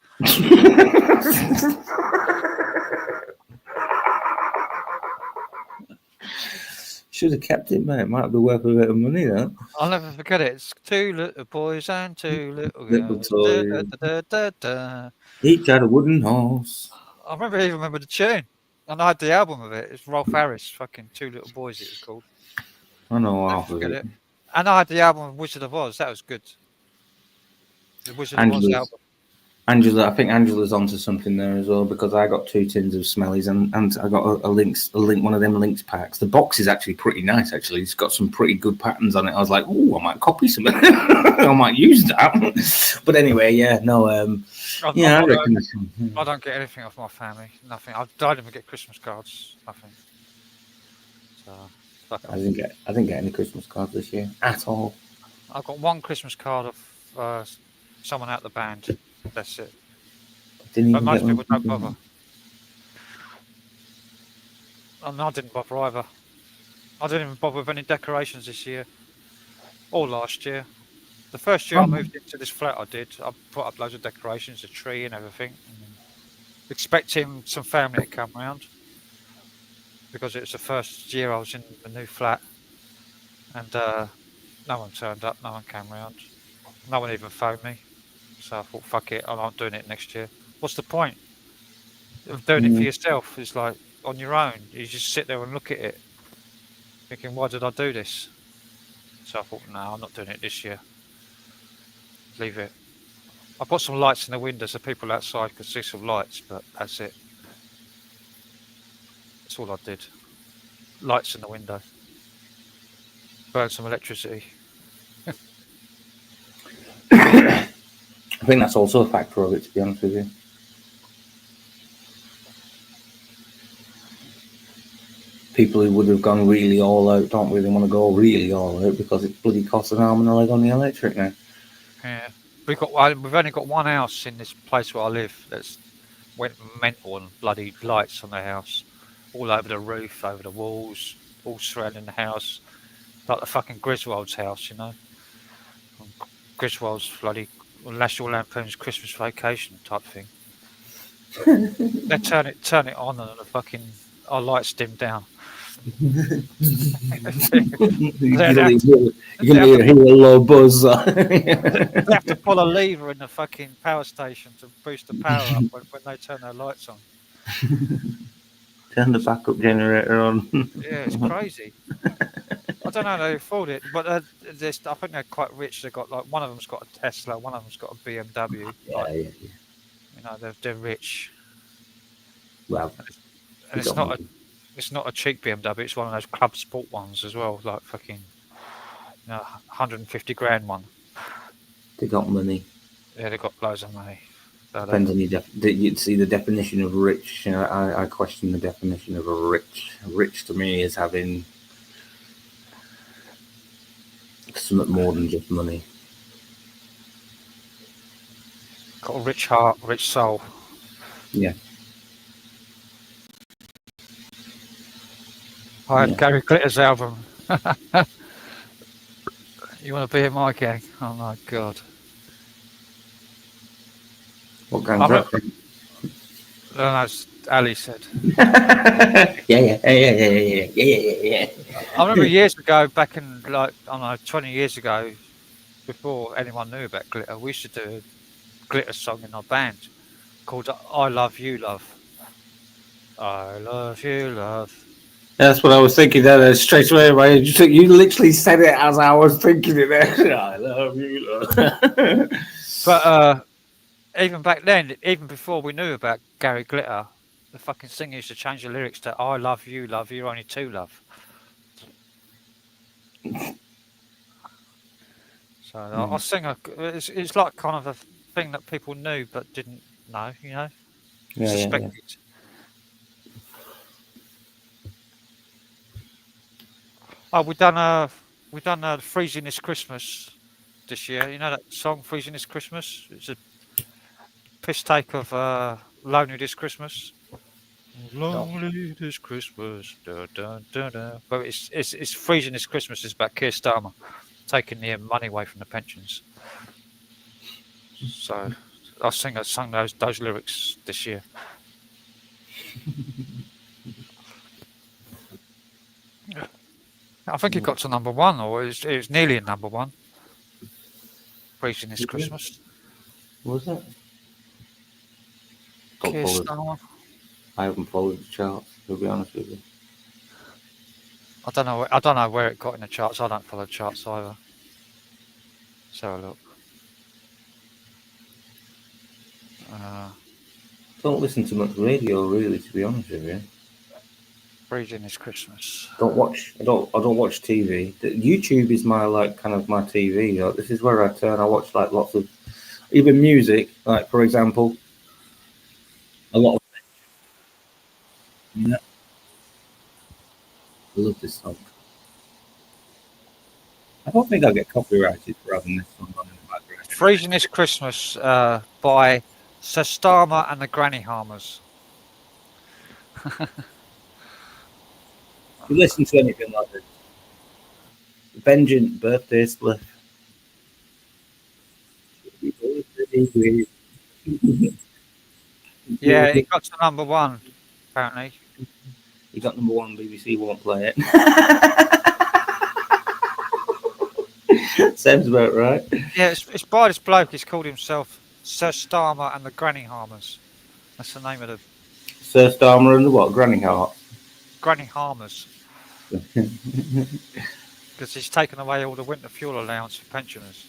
Should have kept it, mate. Might be worth a bit of money, though. I'll never forget it. It's two little boys and two little Little girls. toys. Each had a wooden horse. I remember the tune. And I had the album of it. It's Rolf Harris, fucking Two Little Boys it was called. I know Never half of forget it. And I had the album of Wizard of Oz. That was good. The Wizard of Oz album. Angela, I think Angela's onto something there as well because I got 2 tins of Smellies and I got a one of them Lynx packs. The box is actually pretty nice. Actually, it's got some pretty good patterns on it. I was like, oh, I might copy some. I might use that. But anyway, yeah, no, I reckon. I don't get anything off my family. Nothing. I don't even get Christmas cards. Nothing. So I didn't get any Christmas cards this year at all. I got one Christmas card of someone out the band. That's it. But most people don't bother. And I didn't bother either. I didn't even bother with any decorations this year. Or last year. The first year I moved into this flat I put up loads of decorations, a tree and everything. Expecting some family to come round. Because it was the first year I was in the new flat. And no one turned up, no one came round. No one even phoned me. So I thought, fuck it, I'm not doing it next year. What's the point of doing it for yourself? It's like on your own. You just sit there and look at it, thinking, why did I do this? So I thought, no, I'm not doing it this year. Leave it. I put some lights in the window so people outside could see some lights, but that's it. That's all I did. Lights in the window. Burn some electricity. I think that's also a factor of it, to be honest with you. People who would have gone really all out don't really want to go really all out because it bloody costs an arm and a leg on the electric now. Yeah, we've only got one house in this place where I live that's went mental and bloody lights on the house, all over the roof, over the walls, all surrounding the house, like the fucking Griswold's house, you know. Griswold's bloody National Lampoon's Christmas Vacation type thing. They turn it on and the fucking our lights dim down. You're going to hear a low buzz. They have to pull a lever in the fucking power station to boost the power up when they turn their lights on. Turn the backup generator on. Yeah, it's crazy. I don't know how they afford it, but I think they're quite rich. They got like one of them's got a Tesla, one of them's got a BMW. Yeah. You know, they're rich. Well, and it's not a cheap BMW. It's one of those club sport ones as well, like fucking 150 grand one. They got money. Yeah, they got loads of money. Depends on you'd see the definition of rich. You know, I question the definition of a rich. Rich to me is having something more than just money. Got a rich heart, rich soul. Yeah. I had Gary Glitter's album. You want to be in my gang? Oh my god. What gang's that from? No, Ali said. Yeah. I remember years ago, back in 20 years ago, before anyone knew about Glitter, we used to do a Glitter song in our band called "I Love You, Love." I love you, love. That's what I was thinking there straight away, right? You literally said it as I was thinking it there. I love you, love. But even back then, even before we knew about Gary Glitter, the fucking singer used to change the lyrics to "I love, you're only two, love." So I sing it's like kind of a thing that people knew but didn't know, Yeah. suspected. Oh, we done Freezing This Christmas this year. You know that song Freezing This Christmas? It's a piss take of Lonely This Christmas. Lonely this Christmas, da, da, da, da. But it's Freezing This Christmas is about Keir Starmer taking the money away from the pensions. So I sung those lyrics this year. I think it got to number one, or it was nearly a number one. Freezing This Christmas. Was it? Keir Starmer. I haven't followed the charts, to be honest with you. I don't know where it got in the charts. I don't follow charts either. Let's have a look. Don't listen to much radio, really, to be honest with you. Freezing This Christmas. I don't watch TV. YouTube is my kind of my TV. Like, this is where I turn. I watch like lots of even music. Like for example, a lot of. Yeah. I love this song. I don't think I'll get copyrighted for having this song on in the background. Freezing This Christmas by Sir Starmer and the Granny Harmers. If you listen to anything like this, Vengeance Birthday Split. Yeah, it got to number one, apparently. You got number one, BBC won't play it. Sounds about right. Yeah, it's by this bloke. He's called himself Sir Starmer and the Granny Harmers. That's the name of the Sir Starmer and the what? Granny Heart. Granny Harmers. Because he's taken away all the winter fuel allowance for pensioners.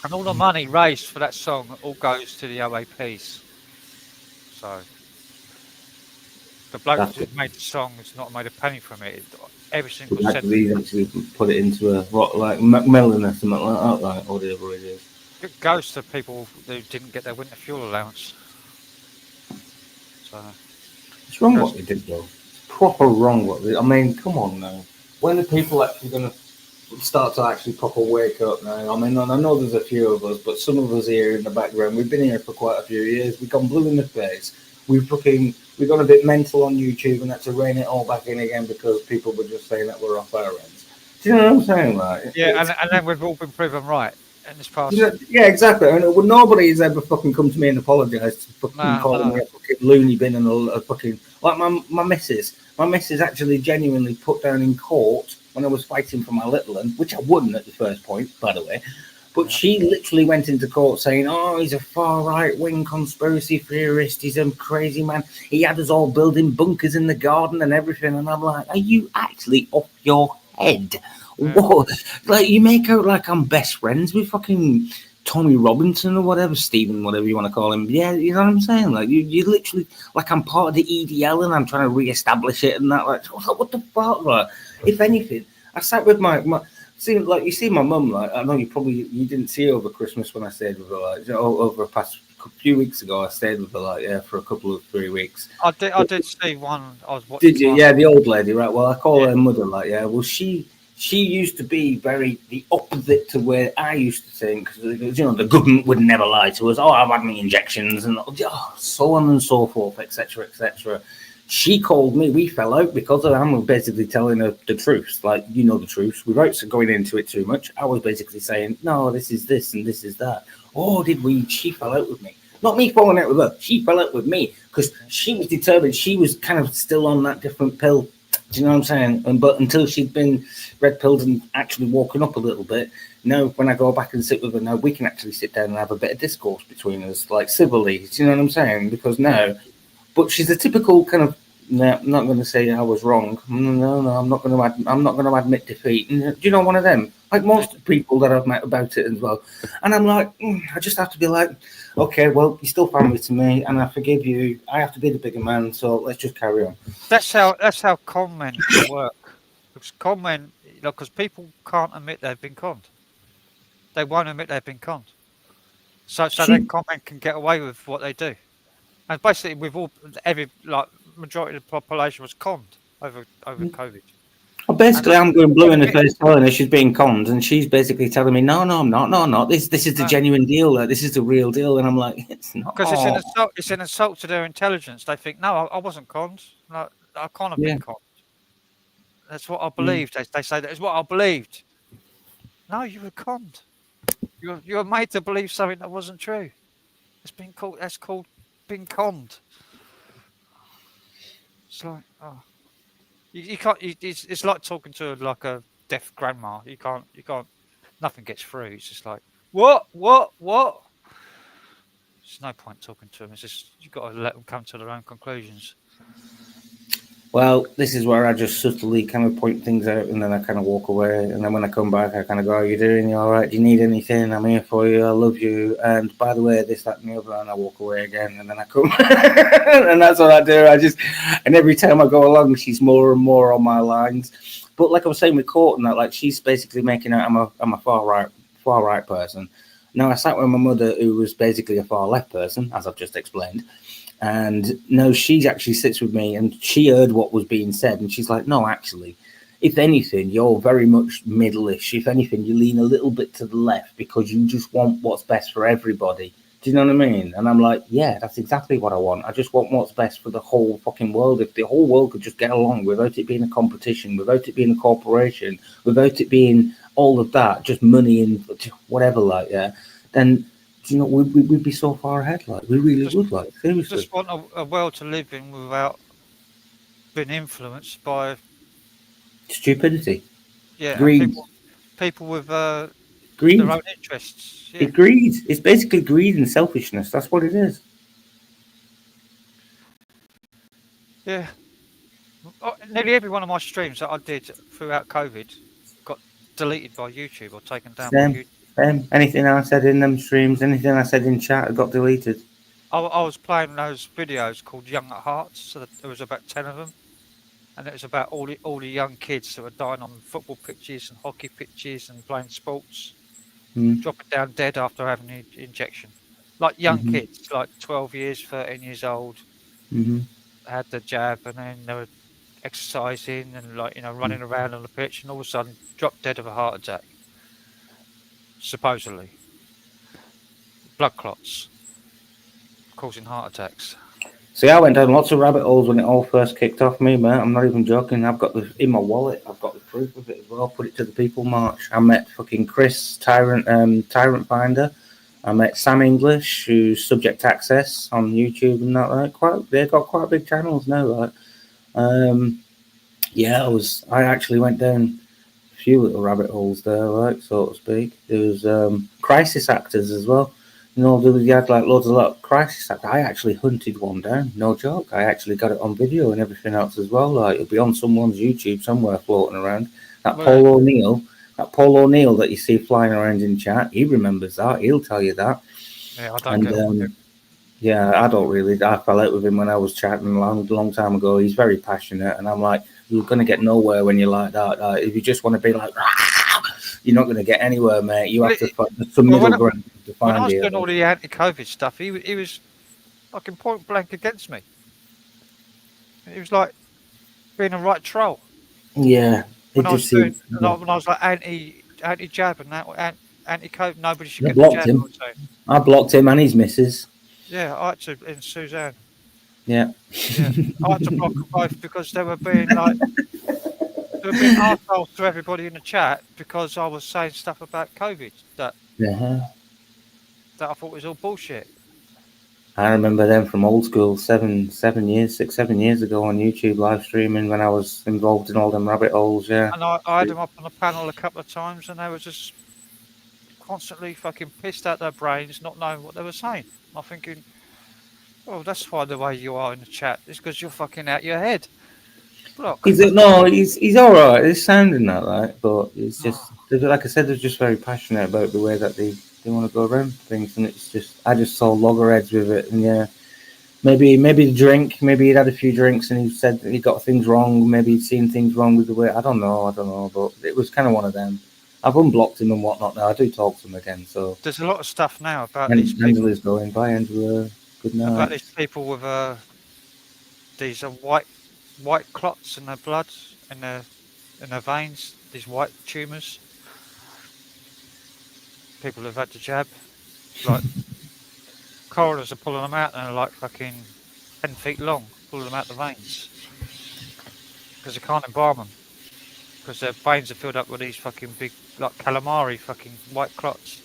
And all the money raised for that song all goes to the OAPs. So the bloke who made the song has not made a penny from it. Every single cent. Actually put it into a what, like Macmillan or something like that, like whatever it is. It goes to people who didn't get their winter fuel allowance. So it's wrong what they did though. It's proper wrong what they. I mean, come on now. When are people actually going to start to actually proper wake up now? I mean, I know there's a few of us, but some of us here in the background, we've been here for quite a few years. We've gone blue in the face. We've gone a bit mental on YouTube and had to rein it all back in again because people were just saying that we're off our ends. Do you know what I'm saying? Like, yeah, and then we've all been proven right in this past. Yeah, exactly. I mean, nobody has ever fucking come to me and apologised for fucking calling me a fucking loony bin and a fucking like my missus. My missus actually genuinely put down in court when I was fighting for my little one, which I wouldn't at the first point, by the way. But she literally went into court saying, "Oh, he's a far right-wing conspiracy theorist. He's a crazy man. He had us all building bunkers in the garden and everything." And I'm like, "Are you actually off your head? What? Like, you make out like I'm best friends with fucking Tommy Robinson or whatever, Stephen, whatever you want to call him. Yeah, you know what I'm saying? Like, you literally, like, I'm part of the EDL and I'm trying to re-establish it and that. Like, what the fuck? Like, if anything, I sat with my see, like, you see my mum, like, I know you didn't see her over Christmas when I stayed with her, like, over the past few weeks ago, I stayed with her, like, yeah, for a couple of 3 weeks. I did see one. I was watching. Did you? Yeah, the old lady, right? Well, I call her mother, like, yeah. Well, she used to be the opposite to where I used to think, because, you know, the government would never lie to us. Oh, I've had my injections and so on and so forth, etc., etc. She called me. We fell out because I'm basically telling her the truth. Like, you know the truth. Without going into it too much, I was basically saying, no, this is this and this is that. Oh, did we? She fell out with me. Not me falling out with her. She fell out with me because she was determined. She was kind of still on that different pill. Do you know what I'm saying? But until she'd been red pilled and actually walking up a little bit, now when I go back and sit with her now, we can actually sit down and have a bit of discourse between us, like civilly. Do you know what I'm saying? Because now But she's a typical kind of. No, I'm not going to say I was wrong. No, I'm not going to. I'm not going to admit defeat. And, do you know, one of them? Like most people that I've met about it as well. And I'm like, I just have to be like, okay, well, you're still family to me, and I forgive you. I have to be the bigger man, so let's just carry on. That's how con men can work. Because con men, because people can't admit they've been conned. They won't admit they've been conned. So then con men can get away with what they do. And basically, majority of the population was conned over COVID. Well, basically, I'm going blue in the face telling her she's being conned, and she's basically telling me, no, I'm not. No, I'm not. This is the genuine deal. This is the real deal. And I'm like, it's not. Because it's an insult to their intelligence. They think, no, I wasn't conned. No, I can't have been conned. That's what I believed. They say that is what I believed. No, you were conned. You were made to believe something that wasn't true. That's called being conned. It's like, you can't. It's like talking to like a deaf grandma. You can't. Nothing gets through. It's just like, what? There's no point talking to them. It's just you've got to let them come to their own conclusions. Well, this is where I just subtly kind of point things out, and then I kind of walk away. And then when I come back, I kind of go, "How are you doing? You all right? Do you need anything? I'm here for you. I love you." And by the way, this, that, and the other, and I walk away again. And then I come, and that's what I do. And every time I go along, she's more and more on my lines. But like I was saying with Court and that, like she's basically making out I'm a far right person. Now I sat with my mother, who was basically a far left person, as I've just explained. And no, she actually sits with me, and she heard what was being said, and she's like, no, actually, if anything, you're very much middle-ish. If anything, you lean a little bit to the left because you just want what's best for everybody. Do you know what I mean? And I'm like, yeah, that's exactly what I want. I just want what's best for the whole fucking world. If the whole world could just get along without it being a competition, without it being a corporation, without it being all of that, just money and whatever like that, then you know, we'd be so far ahead. Like we really would. Like seriously, Just want a world to live in without being influenced by stupidity. Yeah, greed. People with greed. their own interests. Yeah. It's greed. It's basically greed and selfishness. That's what it is. Yeah. Nearly every one of my streams that I did throughout COVID got deleted by YouTube or taken down by YouTube. Anything I said in them streams, anything I said in chat got deleted. I was playing those videos called Young at Hearts, so there was about 10 of them, and it was about all the young kids that were dying on football pitches and hockey pitches and playing sports, dropping down dead after having an injection. Like young kids, like 12 years, 13 years old, had the jab, and then they were exercising and running around on the pitch, and all of a sudden dropped dead of a heart attack. Supposedly, blood clots causing heart attacks. See, I went down lots of rabbit holes when it all first kicked off me, mate. I'm not even joking. I've got in my wallet. I've got the proof of it as well. Put it to the people march. I met fucking Chris Tyrant Finder. I met Sam English, who's Subject Access on YouTube and that. Like, they've got quite big channels now. Like, I actually went down a few little rabbit holes there, like, so to speak. There was crisis actors as well. You know, you had like loads of crisis actors. I actually hunted one down, no joke. I actually got it on video and everything else as well. Like, it'll be on someone's YouTube somewhere floating around. Paul O'Neill that you see flying around in chat, he remembers that. He'll tell you that. Yeah, I don't get it. Yeah, I don't really. I fell out with him when I was chatting a long time ago. He's very passionate, and I'm like, you're going to get nowhere when you're like that. If you just want to be like, you're not going to get anywhere, mate. You have to find some middle ground to find. When I was doing all the anti-COVID stuff, he was fucking point blank against me. He was like being a right troll. Yeah. When I was like anti-jab and that anti-COVID, nobody should get blocked the jab. him. I blocked him and his missus. Yeah, I had to, and Suzanne. Yeah. I had to block them both because they were being arseholes to everybody in the chat because I was saying stuff about COVID that I thought was all bullshit. I remember them from old school, 7 years ago on YouTube live streaming when I was involved in all them rabbit holes. Yeah. And I had them up on the panel a couple of times, and they were just constantly fucking pissed out their brains, not knowing what they were saying. I'm thinking, Well, that's why the way you are in the chat is because you're fucking out your head. Block. He's all right. He's sounding that right, but it's just like I said, they're just very passionate about the way that they want to go around things, and it's just I just saw loggerheads with it, and yeah, maybe the drink, maybe he'd had a few drinks and he said that he got things wrong, maybe he'd seen things wrong with the way. I don't know, but it was kind of one of them. I've unblocked him and whatnot now. I do talk to him again, so. There's a lot of stuff now about And these people, Angela's going. Bye, Angela. Good night. about these people with these white clots in their blood, in their veins, these white tumours. People who've had the jab, like corridors are pulling them out, and they're like fucking 10 feet long, pulling them out the veins because they can't embalm them because their veins are filled up with these fucking big, like calamari, fucking white clots.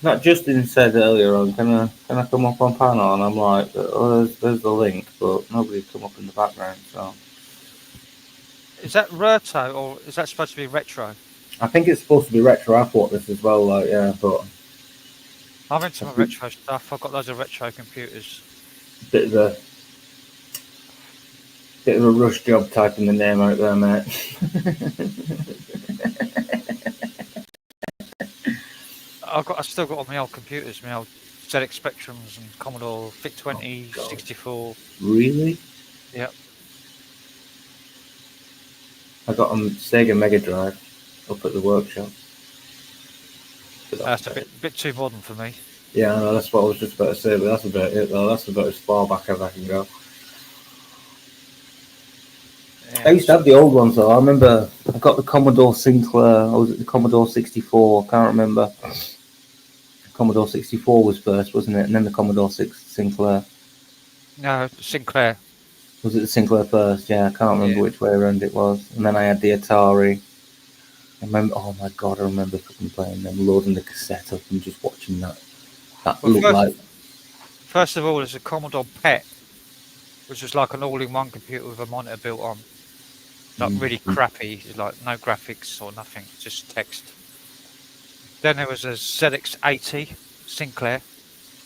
Like Justin said earlier on, can I come up on panel? And I'm like, oh, there's the link, but nobody's come up in the background. So Is that Rurto or is that supposed to be retro? I think it's supposed to be retro. I thought this as well. Like, yeah, but I'm into my retro stuff. I've got loads of retro computers. Bit of a rush job typing the name out there, mate. I've still got all my old computers, my old ZX Spectrums and Commodore VIC-20, 64. Really? Yep. I got a Sega Mega Drive up at the workshop. That's a bit too modern for me. Yeah, I know, that's what I was just about to say, but that's about it though. That's about as far back as I can go. Yeah, I used to have the old ones though. I remember I got the Commodore Sinclair. I was at the Commodore 64. I can't remember. Commodore 64 was first, wasn't it? And then the Commodore Sinclair. No, Sinclair. Was it the Sinclair first? Yeah, I can't remember which way around it was. And then I had the Atari. I remember, oh my god, I remember fucking playing them, loading the cassette up and just watching that. That looked like. First of all, there's a Commodore PET, which was like an all-in-one computer with a monitor built on. Like really crappy, like no graphics or nothing, just text. Then there was a ZX80 Sinclair,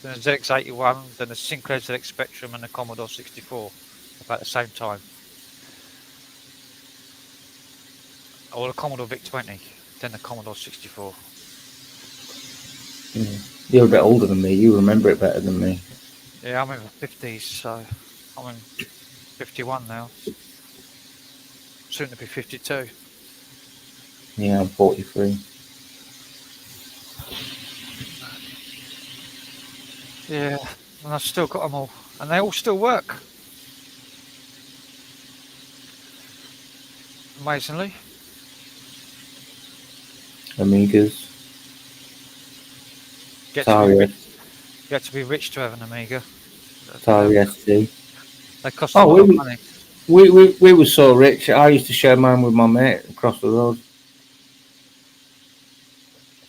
then a ZX81, then a Sinclair ZX Spectrum and a Commodore 64 about the same time. Or the Commodore VIC-20, then the Commodore 64. You're a bit older than me, you remember it better than me. Yeah, I'm in the 50s, so I'm in 51 now. Soon to be 52. Yeah, I'm 43. Yeah, and I've still got them all, and they all still work. Amazingly. Amigas. You have to be rich to have an Amiga. Atari ST. They cost a lot of money. We were so rich. I used to share mine with my mate across the road.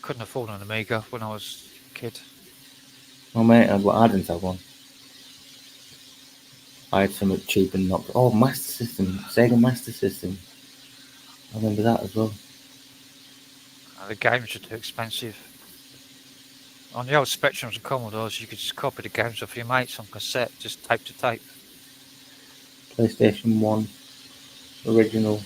Couldn't afford an Amiga when I was a kid. My mate had one. I didn't have one. I had something cheap and not. Oh, Master System, Sega Master System. I remember that as well. The games were too expensive. On the old Spectrums and Commodores, you could just copy the games off your mates on cassette, just tape to tape. PlayStation 1 original.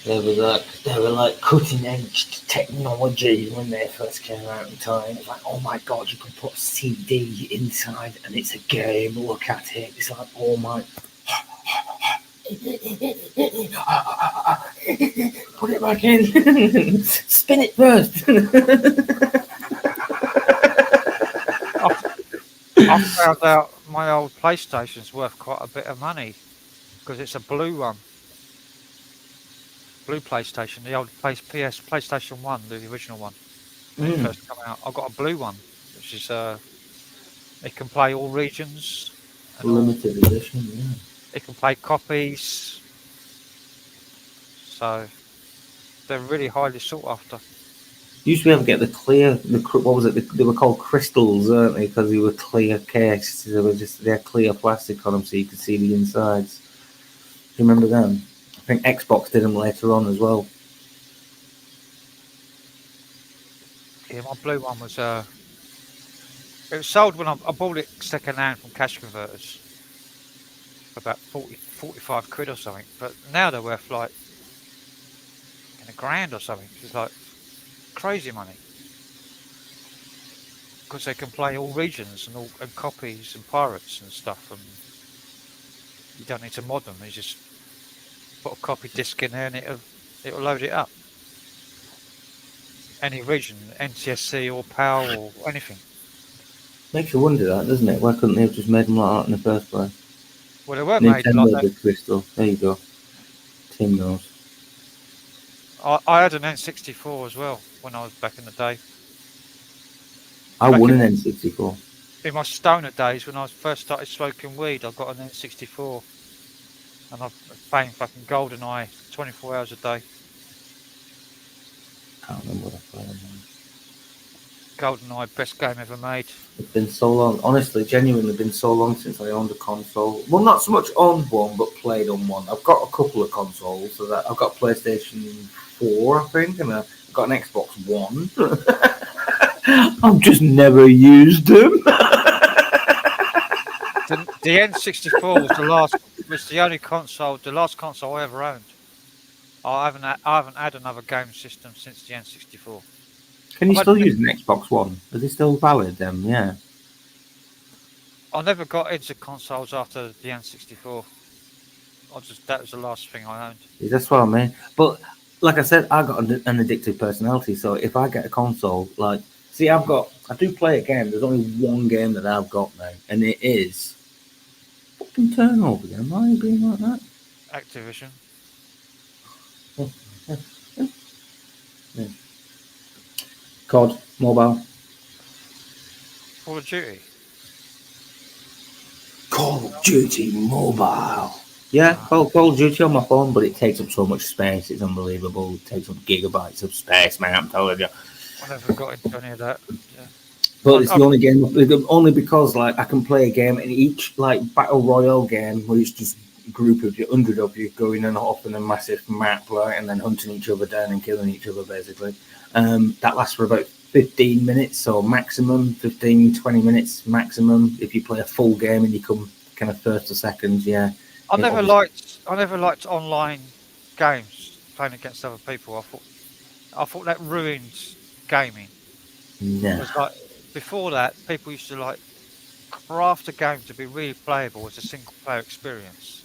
They were like cutting edge technology when they first came out in time. It's like, oh my god, you can put a CD inside and it's a game. Look at it. It's like, oh my. Put it back in. Spin it first. I found out my old PlayStation's worth quite a bit of money because it's a blue one. Blue PlayStation, the old PlayStation 1, the original one. When it first came out, I got a blue one, which is it can play all regions. Limited edition, yeah. It can play copies. So they're really highly sought after. You used to be able to get the clear, what was it? They were called crystals, weren't they? Because they were clear cased. They had clear plastic on them, so you could see the insides. Do you remember them? think Xbox did them later on as well. Yeah, my blue one was it was sold when I bought it second hand from cash converters for about 45 quid or something. But now they're worth like $1,000 or something. It's like crazy money. Because they can play all regions and copies and pirates and stuff, and you don't need to mod them. You just put a copy disc in there and it'll load it up. Any region, NTSC or PAL or anything. Makes you wonder that, doesn't it? Why couldn't they have just made them like that in the first place? Well, they weren't made like that. Nintendo Crystal. There you go. Tim knows. I had an N64 as well when I was back in the day. I won an N64. In my stoner days, when I first started smoking weed, I got an N64. And I was playing fucking GoldenEye 24 hours a day. Can't remember what I played. GoldenEye, best game ever made. It's been so long, honestly, genuinely been so long since I owned a console. Well, not so much owned one, but played on one. I've got a couple of consoles. So that I've got PlayStation 4, I think, and I've got an Xbox One. I've just never used them. The N64 was the only console, the last console I ever owned. I haven't had another game system since the N64. Can you still use an Xbox One? Are they still valid then? Yeah. I never got into consoles after the N64. That was the last thing I owned. Yeah, that's what I mean. But like I said, I got an addictive personality. So if I get a console, like, see, I do play a game. There's only one game that I've got now, and it is fucking turn over again. Why are you being like that? Activision. Yeah. COD Mobile. Call of Duty. Call of Duty Mobile. Yeah, Call of Duty on my phone, but it takes up so much space. It's unbelievable. It takes up gigabytes of space, man. I'm telling you. I never got into any of that. Yeah. But it's the only game, only because like I can play a game in each like battle royale game where it's just a group of you, 100 of you going and off in a massive map, right, and then hunting each other down and killing each other, basically. That lasts for about 15 minutes, or maximum 15, 20 minutes maximum. If you play a full game and you come kind of first or second, yeah. I never liked online games playing against other people. I thought that ruined gaming. No. It was like before that, people used to like craft a game to be really playable as a single player experience.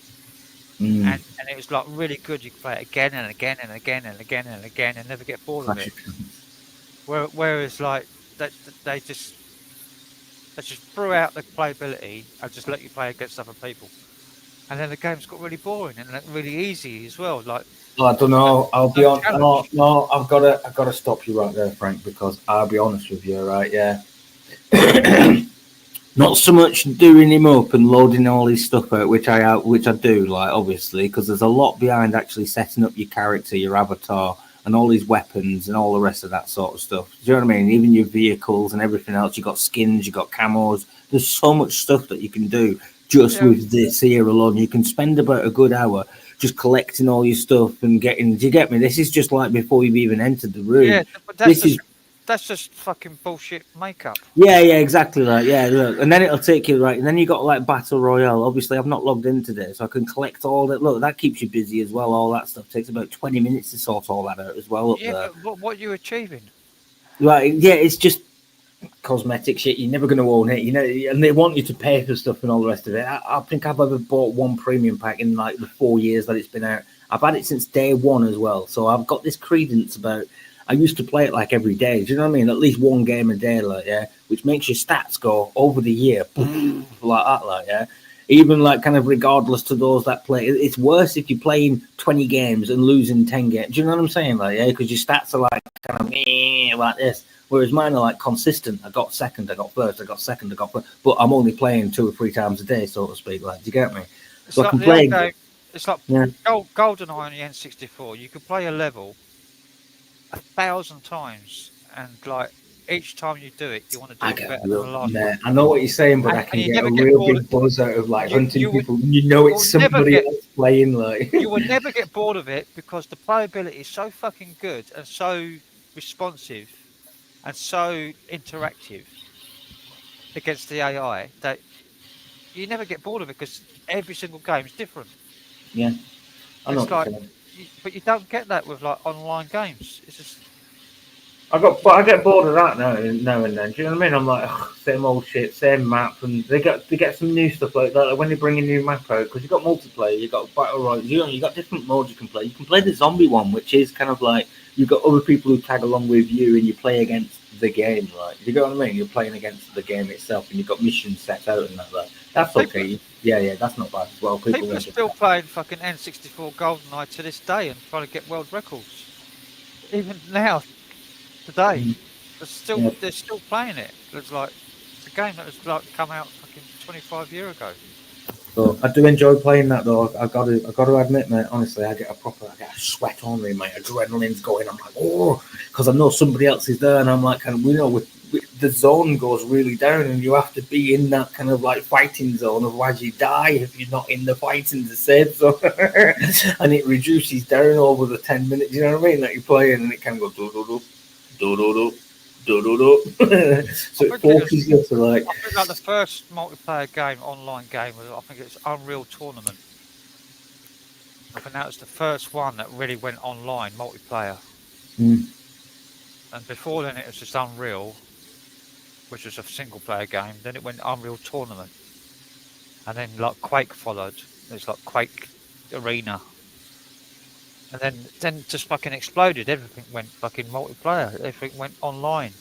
And it was like really good. You could play it again and again and again and again and again and never get bored of it. Whereas like they just threw out the playability and just let you play against other people. And then the games got really boring and really easy as well. Like, I don't know. I'll be honest. No, I've got to stop you right there, Frank, because I'll be honest with you, right? Yeah. Not so much doing him up and loading all his stuff out, which I do, like, obviously, because there's a lot behind actually setting up your character, your avatar, and all his weapons and all the rest of that sort of stuff. Do you know what I mean? Even your vehicles and everything else. You got skins, you got camos. There's so much stuff that you can do just with this here alone. You can spend about a good hour just collecting all your stuff and getting. Do you get me? This is just like before you've even entered the room. Yeah, but that's just fucking bullshit makeup. Yeah, exactly. Like, yeah, look, and then it'll take you right, and then you got like battle royale. Obviously, I've not logged into this, so I can collect all that. Look, that keeps you busy as well. All that stuff takes about 20 minutes to sort all that out as well. Up there. But what are you achieving? Right, yeah, it's just cosmetic shit. You're never going to own it, you know, and they want you to pay for stuff and all the rest of it. I think I've ever bought one premium pack in like the 4 years that it's been out. I've had it since day one as well, so I've got this credence about. I used to play it like every day. Do you know what I mean? At least one game a day, like, yeah, which makes your stats go over the year like that, like, yeah. Even like kind of regardless to those that play, it's worse if you're playing 20 games and losing 10 games. Do you know what I'm saying? Like, yeah, because your stats are like kind of like this, whereas mine are like consistent. I got second, I got first, I got second, I got first, but I'm only playing 2 or 3 times a day, so to speak. Like, do you get me? It's so like I can play. It's like GoldenEye on the N64. You could play a level 1,000 times, and like each time you do it, you want to do it better than the last one. I know what you're saying, but I can get a real big buzz out of like hunting people. You know, it's somebody else. playing like. You will never get bored of it because the playability is so fucking good and so responsive and so interactive against the AI that you never get bored of it because every single game is different. Yeah, I know It's what like, you're saying. but you don't get that with like online games. It's just But I get bored of that now and then. Do you know what I mean? I'm like, ugh, same old shit, same map, and they get some new stuff like that. Like when they bring a new map out, because you got multiplayer, you got battle royale, you got different modes you can play. You can play the zombie one, which is kind of like you've got other people who tag along with you, and you play against the game. Like, you get what I mean? You're playing against the game itself, and you've got missions set out and that. Like, that's people, okay. Yeah, that's not bad as well. people are still playing fucking N64 GoldenEye to this day and trying to get world records. Even now, today, Mm, yeah. they're still playing it. It's like a game that was like come out fucking 25 years ago. So I do enjoy playing that though. I got to admit, mate. Honestly, I get a sweat on me. My adrenaline's going. I'm like, oh, because I know somebody else is there, and I'm like, kind of, the zone goes really down, and you have to be in that kind of like fighting zone, otherwise you die if you're not in the fighting the safe zone, and it reduces down over the 10 minutes. You know what I mean? That you're playing, and it can go do do do do do do. So it forces you to like. I think like the first multiplayer game, online game, was I think it's Unreal Tournament. I think that was the first one that really went online multiplayer. Mm. And before then, it was just Unreal, which was a single player game. Then it went Unreal Tournament, and then like Quake followed. There's like Quake Arena, and then just fucking exploded. Everything went fucking multiplayer. Everything went online.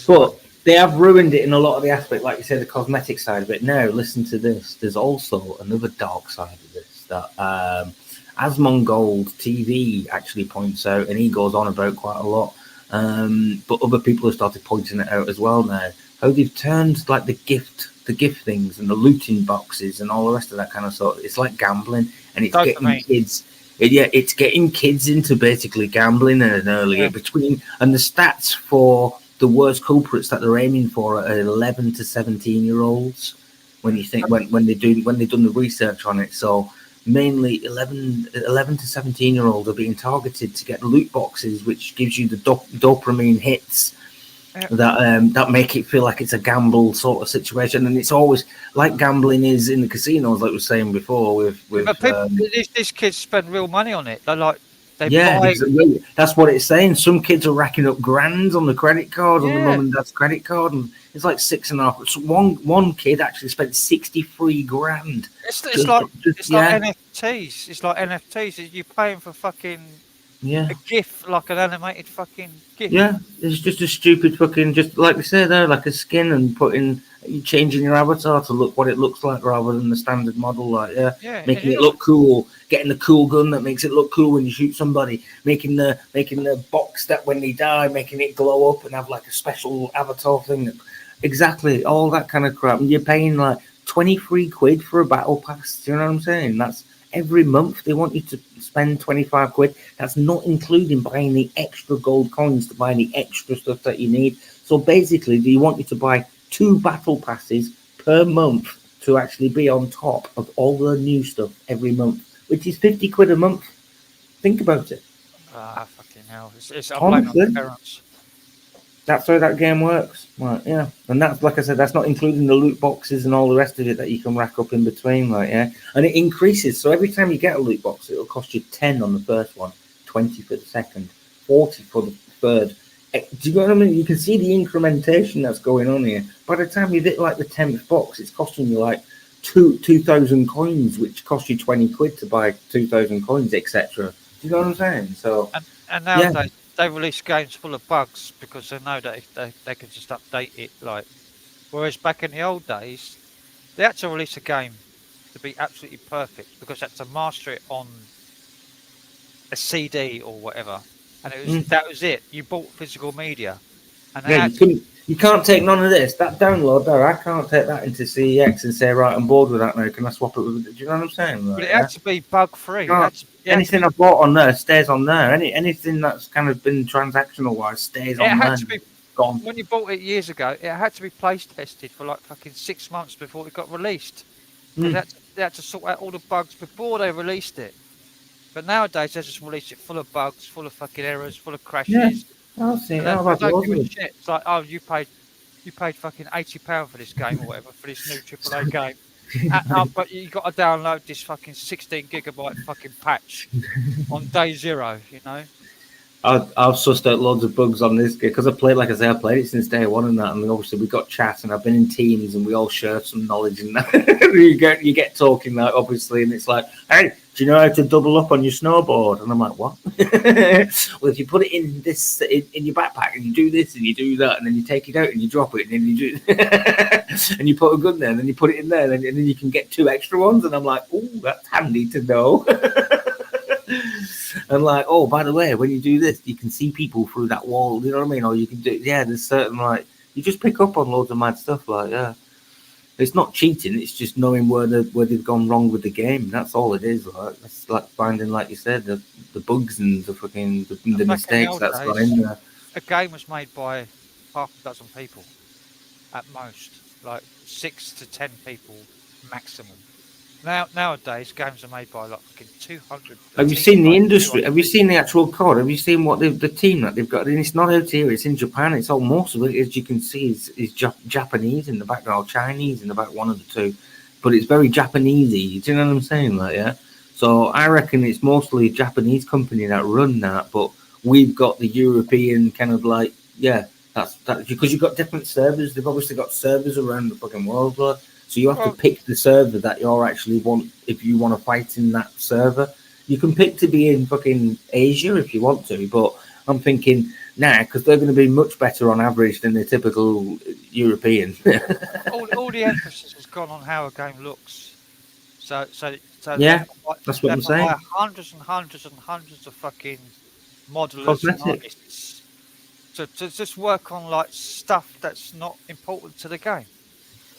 But they have ruined it in a lot of the aspect, like you said, the cosmetic side of it. Now, listen to this. There's also another dark side of this that Asmongold TV actually points out, and he goes on about quite a lot. But other people have started pointing it out as well now. How they've turned like the gift things and the looting boxes and all the rest of that kind of stuff. It's like gambling, and it's getting kids. It's getting kids into basically gambling at an early age and the stats for the worst culprits that they're aiming for are 11 to 17-year-olds. When you think when they've done the research on it, so mainly 11 to 17-year-olds are being targeted to get loot boxes, which gives you the dopamine hits that make it feel like it's a gamble sort of situation, and it's always like gambling is in the casinos, like we were saying before. But people, these kids spend real money on it. They're like, that's what it's saying. Some kids are racking up grand on the credit card, on the mum and dad's credit card, and it's like 6.5. So one kid actually spent 63 grand. It's like NFTs. It's like NFTs. You're paying for fucking a GIF, like an animated fucking GIF. Yeah, it's just a stupid fucking, just like we say there, like a skin, and changing your avatar to look what it looks like rather than the standard model. Like making it look cool, getting the cool gun that makes it look cool when you shoot somebody, making the box that when they die, making it glow up and have like a special avatar thing. Exactly, all that kind of crap. And you're paying like 23 quid for a battle pass. Do you know what I'm saying? That's every month. They want you to spend 25 quid. That's not including buying the extra gold coins to buy the extra stuff that you need. So basically, they want you to buy 2 battle passes per month to actually be on top of all the new stuff every month, which is 50 quid a month. Think about it. Fucking hell. I'm blaming on the parents. That's how that game works. Right, yeah. And that's, like I said, that's not including the loot boxes and all the rest of it that you can rack up in between, like, yeah. And it increases. So every time you get a loot box, it'll cost you 10 on the first one, 20 for the second, 40 for the third. Do you know what I mean? You can see the incrementation that's going on here. By the time you hit like the 10th box, it's costing you like 2,000 coins, which cost you 20 quid to buy 2,000 coins, etc. Do you know what I'm saying? So and nowadays they release games full of bugs because they know that they can just update it. Like, whereas back in the old days, they had to release a game to be absolutely perfect because they had to master it on a CD or whatever, and that was it. You bought physical media, and you can't take none of this. That download there, I can't take that into CEX and say, right, I'm bored with that now. Can I swap it with? Do you know what I'm saying? But it had to be bug free. Anything I bought on there stays on there. Anything that's kind of been transactional wise stays on there. To be gone. When you bought it years ago, it had to be place tested for like fucking 6 months before it got released. They had to sort out all the bugs before they released it. But nowadays they just release it full of bugs, full of fucking errors, full of Yeah, crashes, I've seen. and I've they had don't loads give of a them. shit. It's like, oh, you paid fucking £80 for this game or whatever for this new AAA game. But you got to download this fucking 16 gigabyte fucking patch on day zero, you know. I've sussed out loads of bugs on this game because I played, like I say, I played it since day one and that, and obviously we got chat and I've been in teams and we all share some knowledge and that. you get talking like obviously, and it's like, hey, do you know how to double up on your snowboard? And I'm like, what? Well, if you put it in this in your backpack and you do this and you do that, and then you take it out and you drop it and then you do, and you put a gun there and then you put it in there and then you can get 2 extra ones. And I'm like, oh, that's handy to know. And like, oh, by the way, when you do this, you can see people through that wall. You know what I mean? Or you can do, yeah. There's certain like you just pick up on loads of mad stuff. Like, yeah, it's not cheating. It's just knowing where they've gone wrong with the game. That's all it is. Like, it's like finding, like you said, the bugs and the fucking the mistakes that's gone in there. A game was made by half a dozen people at most, like 6 to 10 people maximum. Nowadays, games are made by like fucking 200. Have you seen the industry? Have you seen the actual code? Have you seen what the team that they've got? And it's not out here. It's in Japan. It's all most of it, as you can see, is Japanese in the background, Chinese in the back, one of the two. But it's very Japanesey. Do you know what I'm saying? Like, yeah. So I reckon it's mostly a Japanese company that run that, but we've got the European kind of like, yeah, that's because you've got different servers. They've obviously got servers around the fucking world, but. So you have to pick the server that you actually want if you want to fight in that server. You can pick to be in fucking Asia if you want to, but I'm thinking, nah, because they're going to be much better on average than the typical European. all the emphasis has gone on how a game looks. So yeah, that's what I'm saying. Hundreds and hundreds and hundreds of fucking modelers and artists to just work on like stuff that's not important to the game.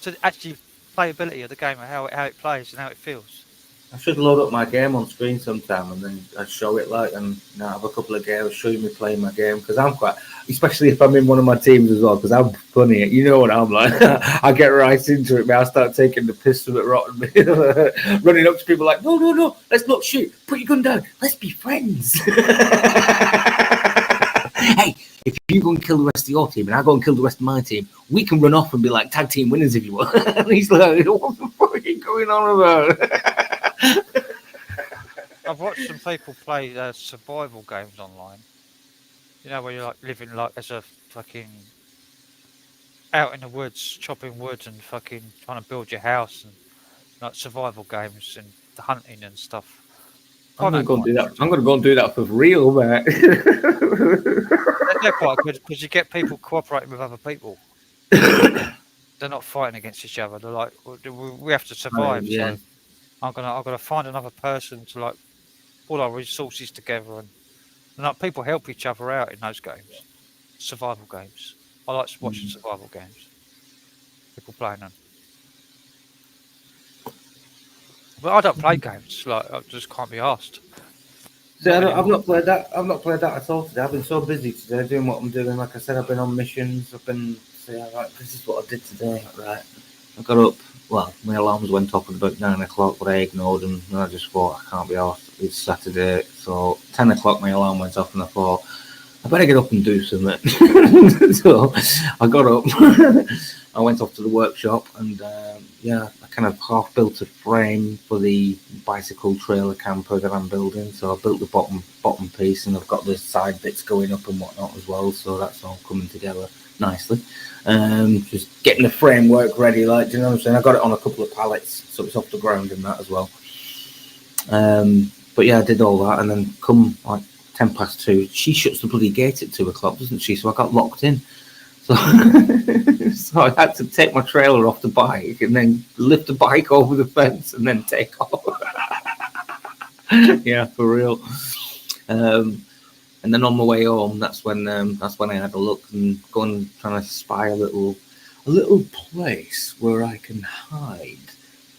To actually playability of the game and how it plays and how it feels. I should load up my game on screen sometime and then I'd show it like and have a couple of games, show me playing my game because I'm quite, especially if I'm in one of my teams as well, because I'm funny. You know what I'm like. I get right into it, man. I start taking the piss from it, rotten me, running up to people like, no, let's not shoot. Put your gun down. Let's be friends. Hey. If you go and kill the rest of your team and I go and kill the rest of my team, we can run off and be like tag team winners if you want. And he's like, what the fuck are you going on about? I've watched some people play survival games online. You know, where you're like living like as a fucking out in the woods, chopping wood and fucking trying to build your house and like survival games and the hunting and stuff. I'm going to go and do that. I'm going to go and do that for real, mate. They're quite good because you get people cooperating with other people. They're not fighting against each other. They're like, we have to survive. Yeah. So I'm gonna find another person to like pull our resources together and like people help each other out in those games, survival games. I like watching survival games. People playing them. But I don't play games. Like I just can't be asked. See, I've not played that. I've not played that at all today. I've been so busy today doing what I'm doing. Like I said, I've been on missions. I've been like, this is what I did today. Right, I got up. Well, my alarms went off at about 9 o'clock, but I ignored them. And I just thought I can't be asked. It's Saturday, so 10 o'clock my alarm went off, and I thought I better get up and do something. So I got up. I went off to the workshop and I kind of half built a frame for the bicycle trailer camper that I'm building. So I built the bottom piece and I've got the side bits going up and whatnot as well. So that's all coming together nicely. Just getting the framework ready, like, do you know what I'm saying? I got it on a couple of pallets, so it's off the ground and that as well. But yeah, I did all that and then come like 2:10, she shuts the bloody gate at 2 o'clock, doesn't she? So I got locked in. So, so I had to take my trailer off the bike and then lift the bike over the fence and then take off. Yeah, for real. And then on my way home, that's when I had a look and go and try to spy a little place where I can hide,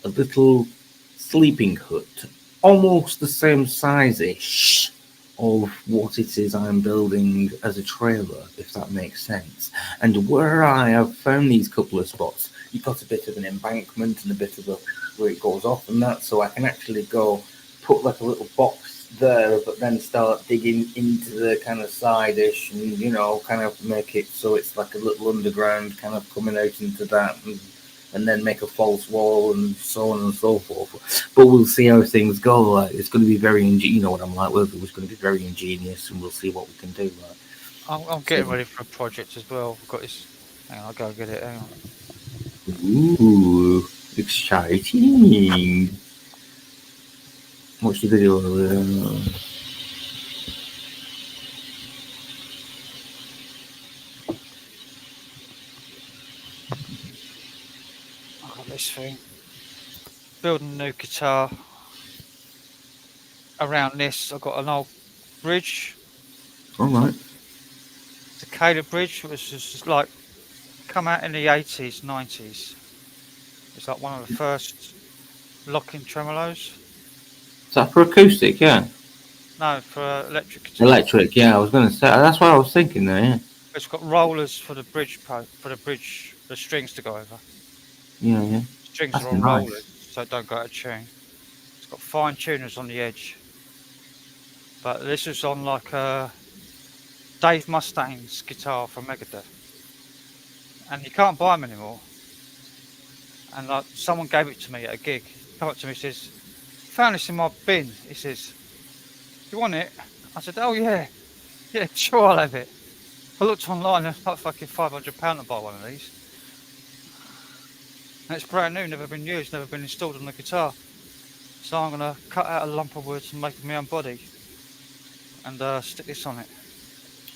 a little sleeping hut, almost the same size-ish of what it is I'm building as a trailer, if that makes sense. And where I have found these couple of spots, you've got a bit of an embankment and a bit of a where it goes off and that, so I can actually go put like a little box there, but then start digging into the kind of side dish and kind of make it so it's like a little underground kind of coming out into that, and then make a false wall and so on and so forth. But we'll see how things go. Like it's going to be very, you know what I'm like. It was going to be very ingenious, and we'll see what we can do. Like. I'm getting ready for a project as well. I've got this. Hang on, I'll go get it. Hang on. Ooh, exciting! Watch the video. I've got this thing. Building a new guitar. Around this, I've got an old bridge. All right. The Caleb Bridge, which was just like come out in the 80s, 90s. It's like one of the first locking tremolos. Is that for acoustic? Yeah. No, for electric guitar. Electric. Yeah, I was going to say. That's what I was thinking there. Yeah. It's got rollers for the bridge, the strings to go over. Yeah. Strings That's are on nice. rollers, so it don't go out of tune. It's got fine tuners on the edge. But this is on like a Dave Mustaine's guitar from Megadeth. And you can't buy them anymore. And like someone gave it to me at a gig. Come up to me and says, "Found this in my bin." He says, "You want it?" I said, "Oh yeah. Yeah, sure I'll have it." I looked online and it's like fucking £500 to buy one of these. And it's brand new, never been used, never been installed on the guitar. So I'm gonna cut out a lump of wood and make my own body and stick this on it.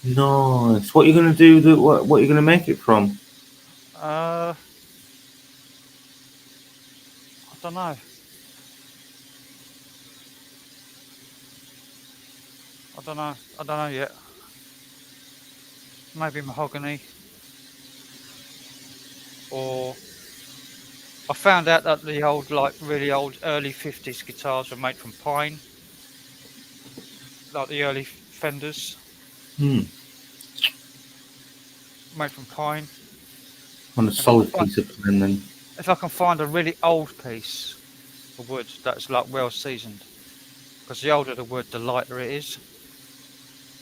Nice. What are you going to do? What are you going to make it from? I don't know. I don't know yet. Maybe mahogany. Or I found out that the old, like really old early 50s guitars were made from pine. Like the early Fenders. Made from pine. On a solid piece of pine then. If I can find a really old piece of wood that's like well seasoned. Because the older the wood, the lighter it is.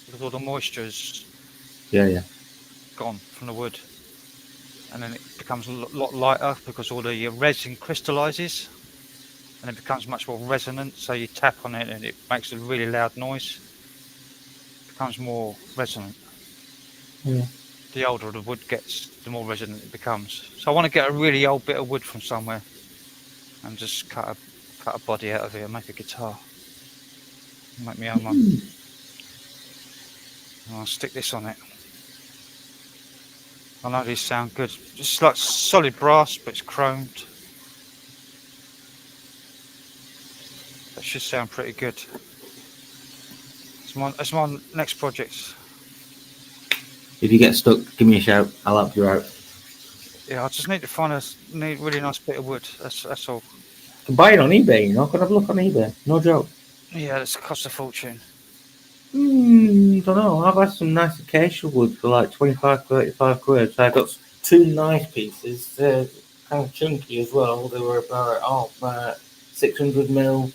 Because all the moisture's gone from the wood. And then it becomes a lot lighter because all the resin crystallizes. And it becomes much more resonant, so you tap on it and it makes a really loud noise. It becomes more resonant. Yeah. The older the wood gets, the more resonant it becomes. So I want to get a really old bit of wood from somewhere and just cut a body out of it and make a guitar. Make my own one. And I'll stick this on it. I know these sound good. It's like solid brass, but it's chromed. That should sound pretty good. It's my next project. If you get stuck, give me a shout. I'll help you out. Yeah, I just need to find a really nice bit of wood. That's all. You can buy it on eBay, Can have a look on eBay. No joke. Yeah, it's cost a fortune. Don't know. I've had some nice acacia wood for like 25, 35 quid. So I got two nice pieces. They're kind of chunky as well. They were about 600 mil.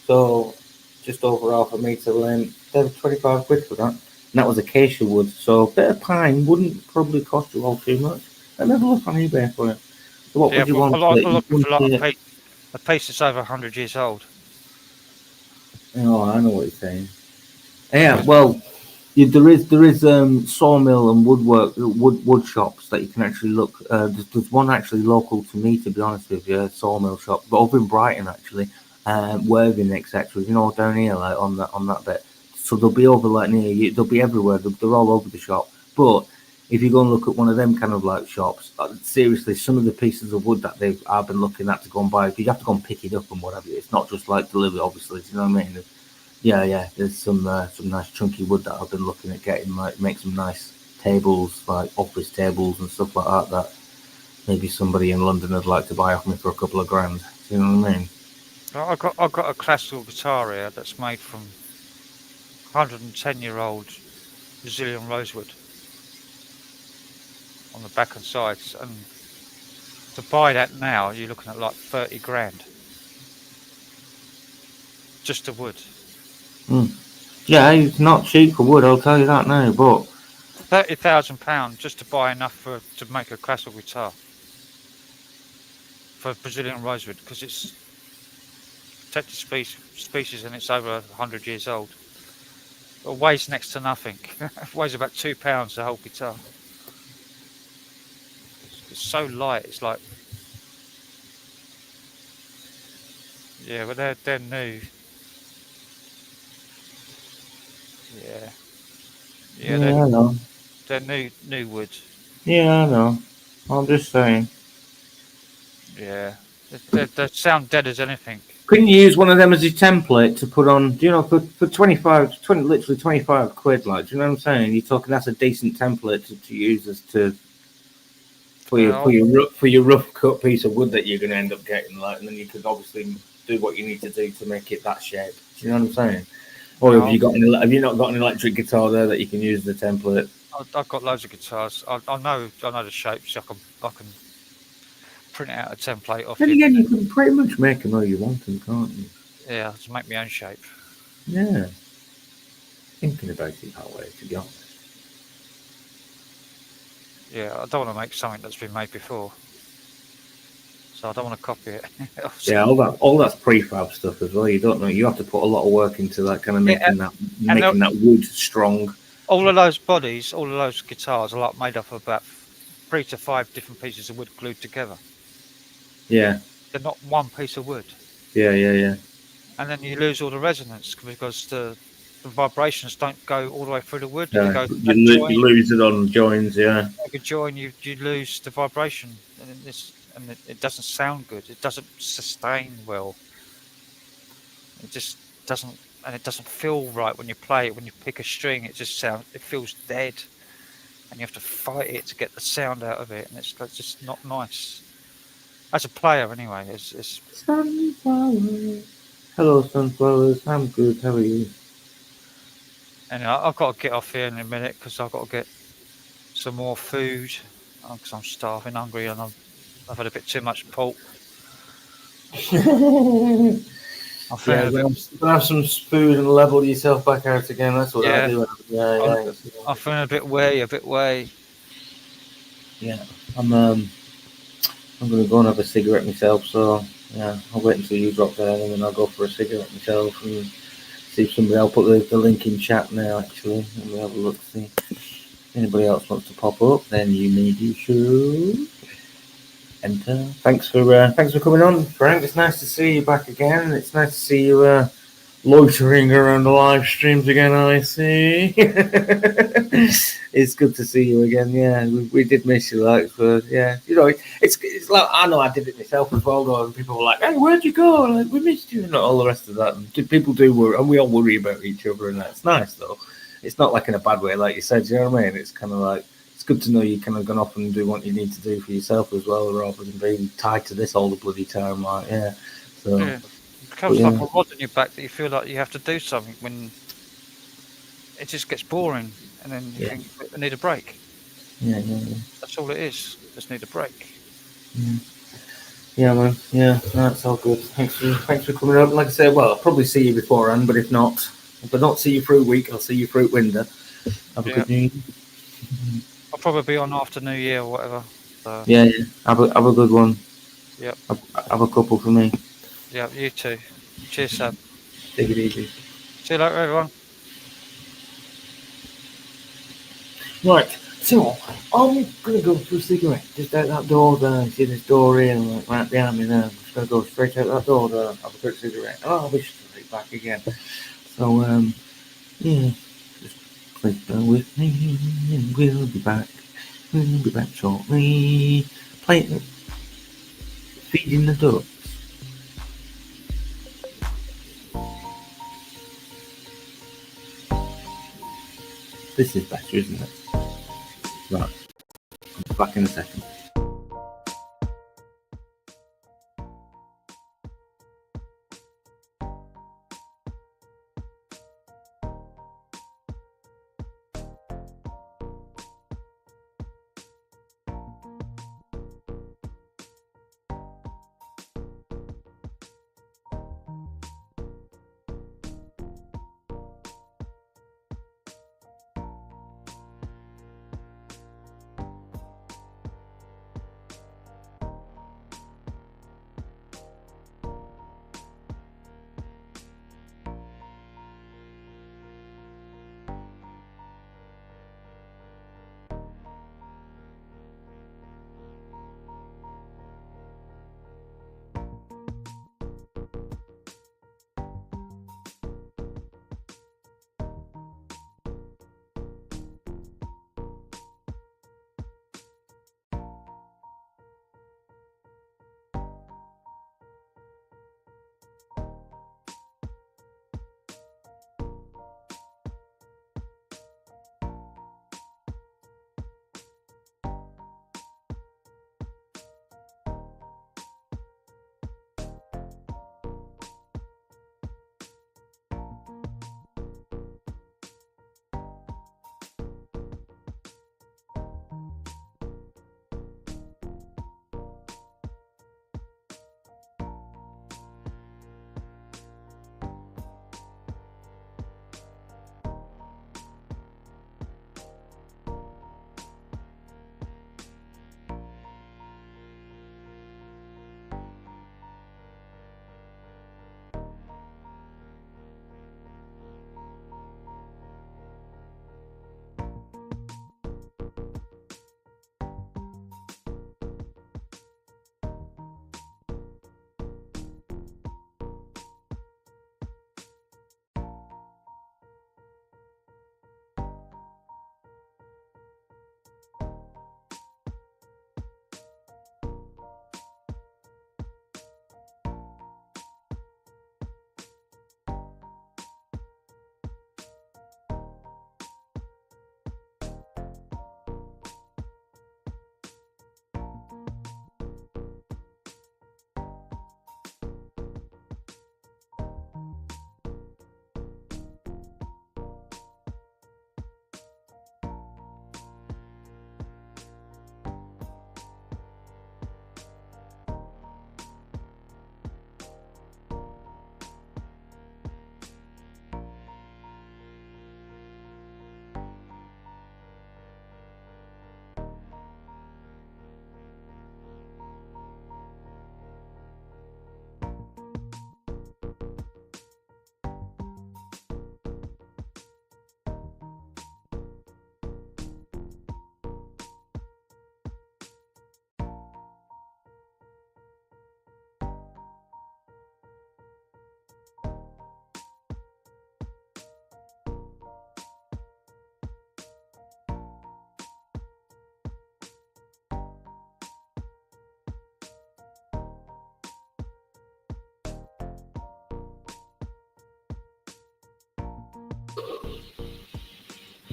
So just over half a metre length. They were 25 quid for that. And that was acacia wood. So a bit of pine wouldn't probably cost you all too much. I'll have a look on eBay for it. So what would you want? A piece that's over 100 years old. Oh, I know what you're saying. Yeah, well, there is sawmill and wood shops that you can actually look. There's one actually local to me, to be honest with you, sawmill shop, but over in Brighton actually, Worthing, etc. Down here like on that bit. So they'll be over like near you. They'll be everywhere. They're all over the shop. But if you go and look at one of them kind of like shops, seriously, some of the pieces of wood that I've been looking at to go and buy, because you have to go and pick it up and whatever. It's not just like delivery, obviously. Do you know what I mean? Yeah. There's some nice chunky wood that I've been looking at getting, like make some nice tables, like office tables and stuff like that. That maybe somebody in London would like to buy off me for a couple of grand. Do you know what I mean? I've got a classical guitar here that's made from 110-year-old Brazilian rosewood on the back and sides, and To buy that now, you're looking at like 30 grand. Just the wood. Yeah, it's not cheap for wood, I'll tell you that now, but £30,000 just to buy enough to make a classical guitar for Brazilian rosewood, because it's protected species and it's over 100 years old. It weighs next to nothing. It weighs about £2 the whole guitar. It's so light. It's like, yeah, but they're new. Yeah, yeah, yeah, I know. they're new wood. Yeah, I know. I'm just saying. Yeah, they sound dead as anything. Couldn't you use one of them as a template to put on, do you know, for 25, 20, literally 25 quid, like, do you know what I'm saying? You're talking that's a decent template to use as to, for your rough cut piece of wood that you're going to end up getting, like, and then you could obviously do what you need to do to make it that shape. Do you know what I'm saying? Or have have you not got an electric guitar there that you can use the template? I've got loads of guitars. I know the shapes. I can print out a template off Then the again, you internet. can pretty much make them how you want them, can't you? Yeah, to make my own shape. Yeah. Thinking about it that way, to be honest. Yeah, I don't want to make something that's been made before, so I don't want to copy it. Yeah, all that's prefab stuff as well. You don't know. You have to put a lot of work into that kind of Yeah, making that wood strong. all of those bodies, all of those guitars are like made up of about 3 to 5 different pieces of wood glued together. Yeah, They're not one piece of wood, yeah. and then you lose all the resonance because the vibrations don't go all the way through the wood. They Yeah, go you lose it on joins. Yeah, like a join, you lose the vibration, and it doesn't sound good. It doesn't sustain well. It just doesn't, and it doesn't feel right when you play it. When you pick a string, it feels dead, and you have to fight it to get the sound out of it, and it's just not nice. As a player, anyway, it's sunflowers. Hello, sunflowers. I'm good. How are you? and I've got to get off here in a minute because I've got to get some more food because I'm starving, hungry, and I've had a bit too much pork. I'm Yeah, feeling a bit. gonna have some food and level yourself back out again. That's what I Yeah, do. Yeah. I'm feeling a bit way. Yeah, I'm gonna go and have a cigarette myself. So yeah, I'll wait until you drop down and then I'll go for a cigarette myself and see if somebody. I'll put the link in chat now. Actually, and we'll have a look. See if anybody else wants to pop up. Then you should enter. Thanks for coming on, Frank. It's nice to see you back again. It's nice to see you loitering around the live streams again. I see. It's good to see you again. Yeah, we did miss you, like, but yeah, it's like I know I did it myself as well. Though, and people were like, "Hey, where'd you go? Like, we missed you," and all the rest of that. And people do worry, and we all worry about each other, and that's nice though. It's not like in a bad way, like you said. You know what I mean? It's kind of like it's good to know you kind of gone off and do what you need to do for yourself as well, rather than being tied to this all the bloody time. Like, yeah. So, Yeah. It becomes like a rod in your back that you feel like you have to do something when it just gets boring, and then you think I need a break. Yeah. That's all it is. Just need a break. Yeah, man. Yeah, that's all good. Thanks for coming up. Like I said, well, I'll probably see you beforehand, but if I don't see you through week, I'll see you through winter. Have a good New Year. I'll probably be on after New Year or whatever. So. Yeah. Have a good one. Yep. Have a couple for me. Yeah, you too. Cheers, Sam. Take it easy. See you later, everyone. Right, so I'm gonna go for a cigarette just out that door there. See this door here, like, right behind me there. I'm just gonna go straight out that door there, have a quick cigarette. Oh, I'll be straight back again. So yeah, just please bear with me and we'll be back. We'll be back shortly. Feeding the ducks. This is better, isn't it? Right. I'm back in a second.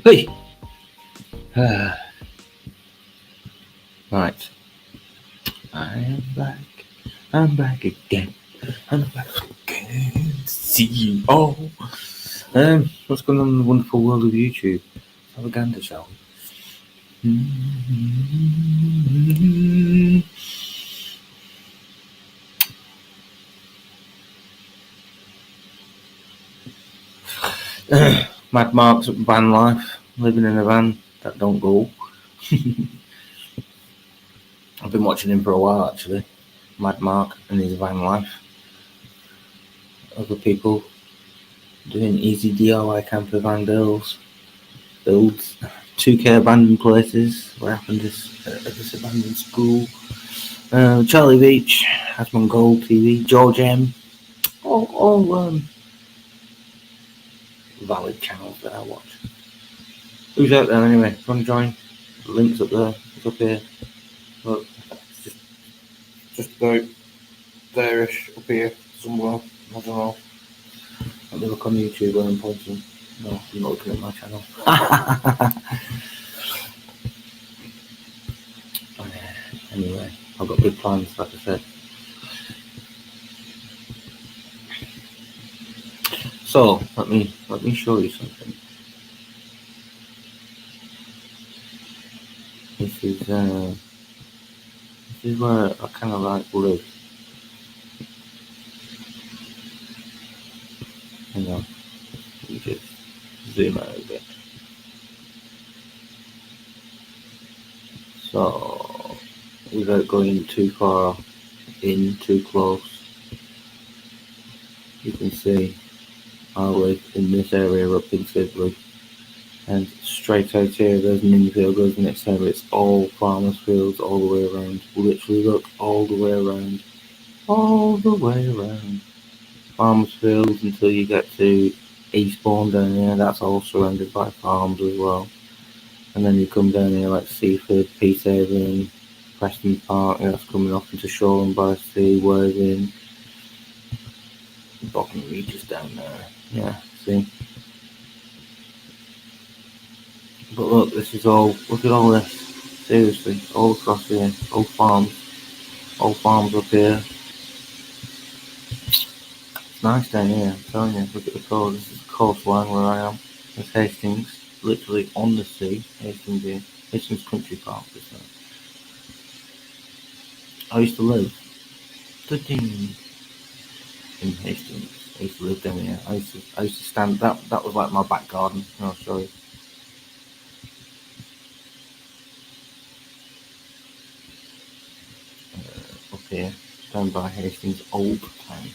Hey! Right. I am back. I'm back again. I'm back again. See you all. What's going on in the wonderful world of YouTube? Have a gander, shall we? Mad Mark's van life, living in a van that don't go. I've been watching him for a while actually. Mad Mark and his van life. Other people doing easy DIY camper van builds, 2K abandoned places. What happened at this abandoned school? Charlie Beach, Asmon Gold TV, George M. All valid channels that I watch. Who's out there anyway? If you want to join? The link's up there. It's up here. Look, it's just about there-ish up here somewhere. I don't know. Let me look on YouTube when I'm pointing. No, I'm not looking at my channel. Anyway, I've got big plans, like I said. So let me show you something. This is where I kind of like live. Hang on, let me just zoom out a bit. So without going too far in, too close, you can see I live in this area up in Sibley. And straight out here, there's an infield, goes the next area. It's all farmers' fields all the way around. Literally, look, all the way around. All the way around. Farmers' fields until you get to Eastbourne down here. That's all surrounded by farms as well. And then you come down here like Seaford, Peacehaven, Preston Park. That's coming off into Shoreham by Sea, Worthing. Bottom Regis down there. Yeah, see? But look, this is all, look at all this. Seriously, all across here, all farms up here. It's nice down here, I'm telling you. Look at the coast, this is the coastline where I am. There's Hastings, literally on the sea. Hastings here, Hastings Country Park, isn't it? I used to live in Hastings. I used to live down here. I used to stand, that was like my back garden, I'll show you. Up here, down by Hastings Old Town.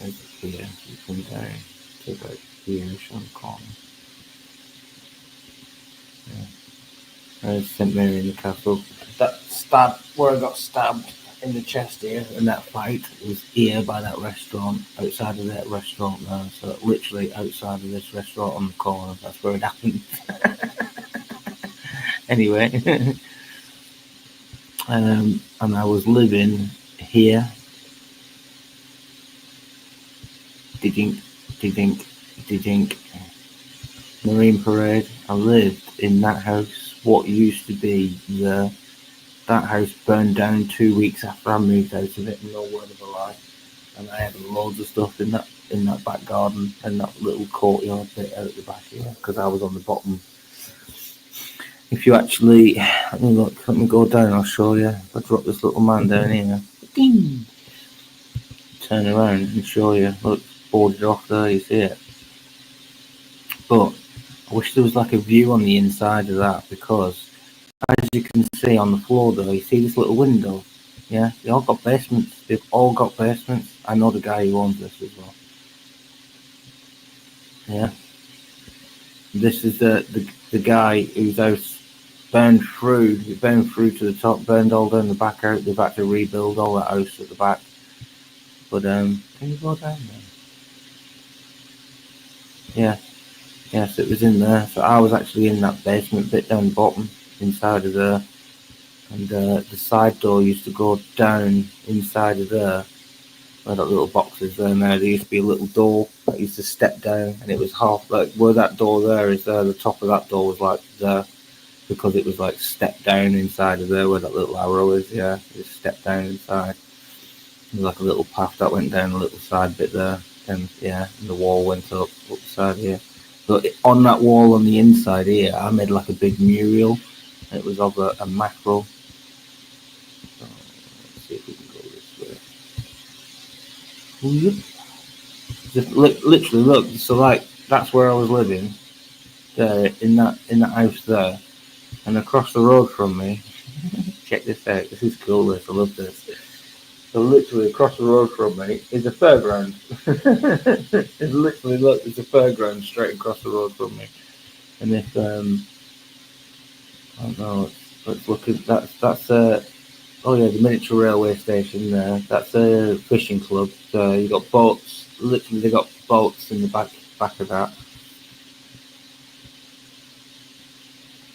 Over here, you come down to about here-ish on the corner. Yeah. There's St Mary in the Castle. That stab, where I got stabbed in the chest here, and that fight was here by that restaurant, outside of that restaurant there. So literally outside of this restaurant on the corner, that's where it happened. Anyway, and I was living here. Didink. Marine Parade. I lived in that house. What used to be there. That house burned down 2 weeks after I moved out of it. No word of a lie. And I had loads of stuff in that back garden and that little courtyard bit out at the back here because I was on the bottom. If you actually let me go down. I'll show you. If I drop this little man down here, ding, turn around and show you. Look, boarded off there. You see it. But I wish there was like a view on the inside of that because, as you can see on the floor though, you see this little window? Yeah, they all got basements. They've all got basements. I know the guy who owns this as well. Yeah. This is the guy whose house burned through. It burned through to the top, burned all down the back out. They've had to rebuild all that house at the back. But can you go down there? Yeah. Yes, it was in there. So I was actually in that basement bit down the bottom, inside of there. And the side door used to go down inside of there. Where that little box is there now. There used to be a little door like you used to step down, and it was half like where that door there is there. The top of that door was like there because it was like step down inside of there where that little arrow is. Yeah, it's step down inside. There was like a little path that went down a little side bit there, and yeah, and the wall went up the side here. But on that wall on the inside here, I made like a big mural. It was of a mackerel. So, let's see if we can go this way. Yep. Just literally look. So like that's where I was living, there in that house there, and across the road from me. Check this out. This is cool. This I love this. So literally across the road from me is a fairground. It's literally look, there's a fairground straight across the road from me. And if I don't know, let's look at that's oh yeah, the miniature railway station there. That's a fishing club. So you got boats. Literally, they got boats in the back of that.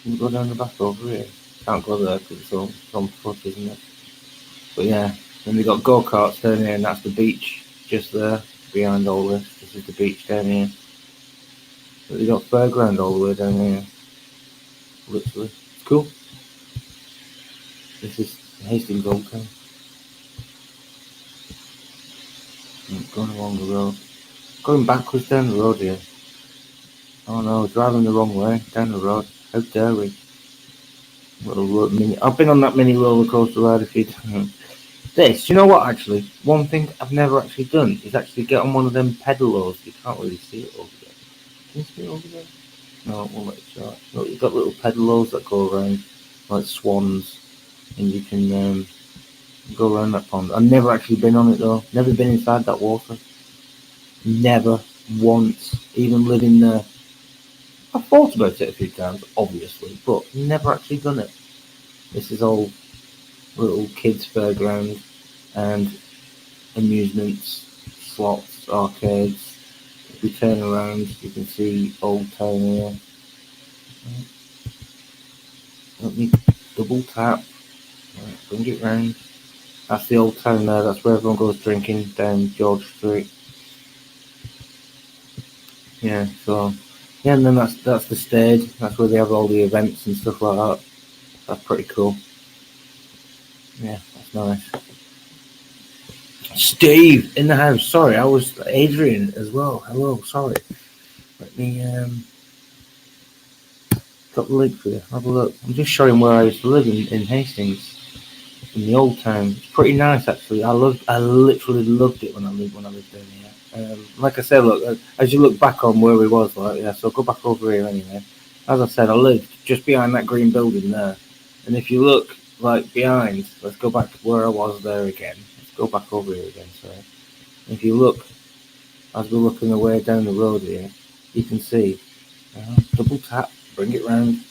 Can you go down the back over here? Can't go there because it's on foot, isn't it? But yeah, then they got go karts down here, and that's the beach just there behind all this. This is the beach down here. But they got fairground all the way down here. Literally, it's cool. This is Hastings Old Town. Going along the road. Going backwards down the road here. Oh no, driving the wrong way down the road. How dare we? I've been on that mini roller coaster ride a few times. This, you know what actually? One thing I've never actually done is actually get on one of them pedalos. You can't really see it over there. Can you see it over there? No, we'll let it show. Look, you've got little pedalos that go around like swans, and you can go around that pond. I've never actually been on it though. Never been inside that water. Never once. Even living there. I've thought about it a few times, obviously, but never actually done it. This is all little kids' fairground and amusements, slots, arcades. If we turn around, you can see Old Town here. Let me double tap. Right, bring it round. That's the Old Town there. That's where everyone goes drinking down George Street. Yeah, so yeah, and then that's the stage. That's where they have all the events and stuff like that. That's pretty cool. Yeah, that's nice. Steve in the house. Sorry, I was Adrian as well. Hello, sorry. Let me got the link for you. Have a look. I'm just showing where I used to live in Hastings, in the old town. It's pretty nice actually. I literally loved it when I lived down here. Like I said, look, as you look back on where we was, like yeah. So go back over here anyway. As I said, I lived just behind that green building there, and if you look like behind, let's go back to where I was there again. Let's go back over here again. Sorry. If you look, as we're looking away down the road here, you can see. Double tap, bring it round.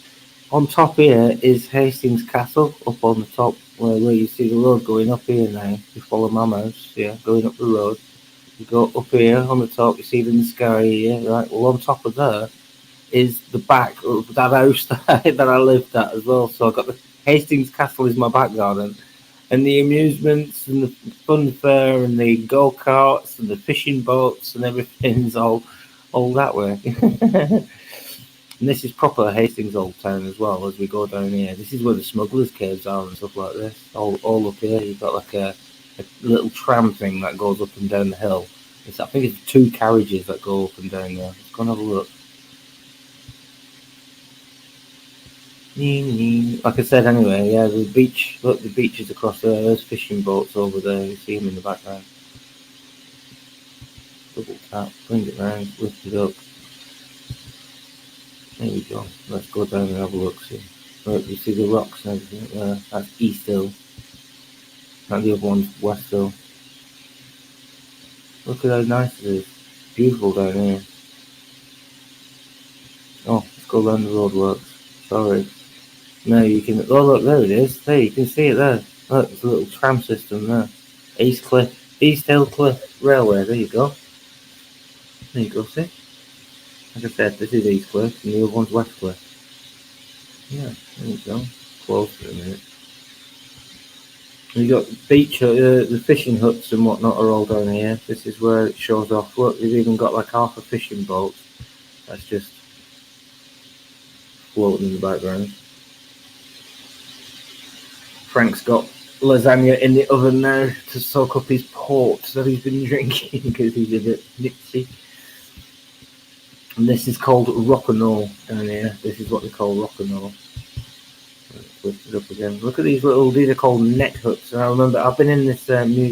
On top here is Hastings Castle, up on the top where you see the road going up here now. You follow my mouse, yeah, going up the road. You go up here on the top, you see it in the sky here, right? Well, on top of there is the back of that house that I lived at as well. So I've got the Hastings Castle is my back garden. And the amusements and the fun fair and the go-karts and the fishing boats and everything's all that way. And this is proper Hastings Old Town as well as we go down here. This is where the smugglers' caves are and stuff like this. All up here, you've got like a little tram thing that goes up and down the hill. I think it's 2 carriages that go up and down there. Let's go and have a look. Like I said anyway, yeah, the beach, look, the beach is across there. There's fishing boats over there. You see them in the background. Double tap, bring it round, lift it up. There we go. Let's go down and have a look. See, look, you see the rocks and everything there. That's East Hill. And the other one's West Hill. Look at how nice it is. Beautiful down here. Oh, let's go down the roadworks. Sorry. No, you can. Oh, look, there it is. There, you can see it there. Look, there's a little tram system there. East Hill Cliff Railway. There you go. There you go. See. Like I said, this is East Cliff and the other one's West Cliff. Yeah, there you go. Close for a minute. You got beach, the fishing huts and whatnot are all down here. This is where it shows off. Look, they've even got like half a fishing boat. That's just floating in the background. Frank's got lasagna in the oven now to soak up his port that he's been drinking because he's a bit nipsy. And this is called rock'n'roll down here. This is what they call rock'n'roll. Lift it up again. Look at these are called net huts. And I remember I've been in this museum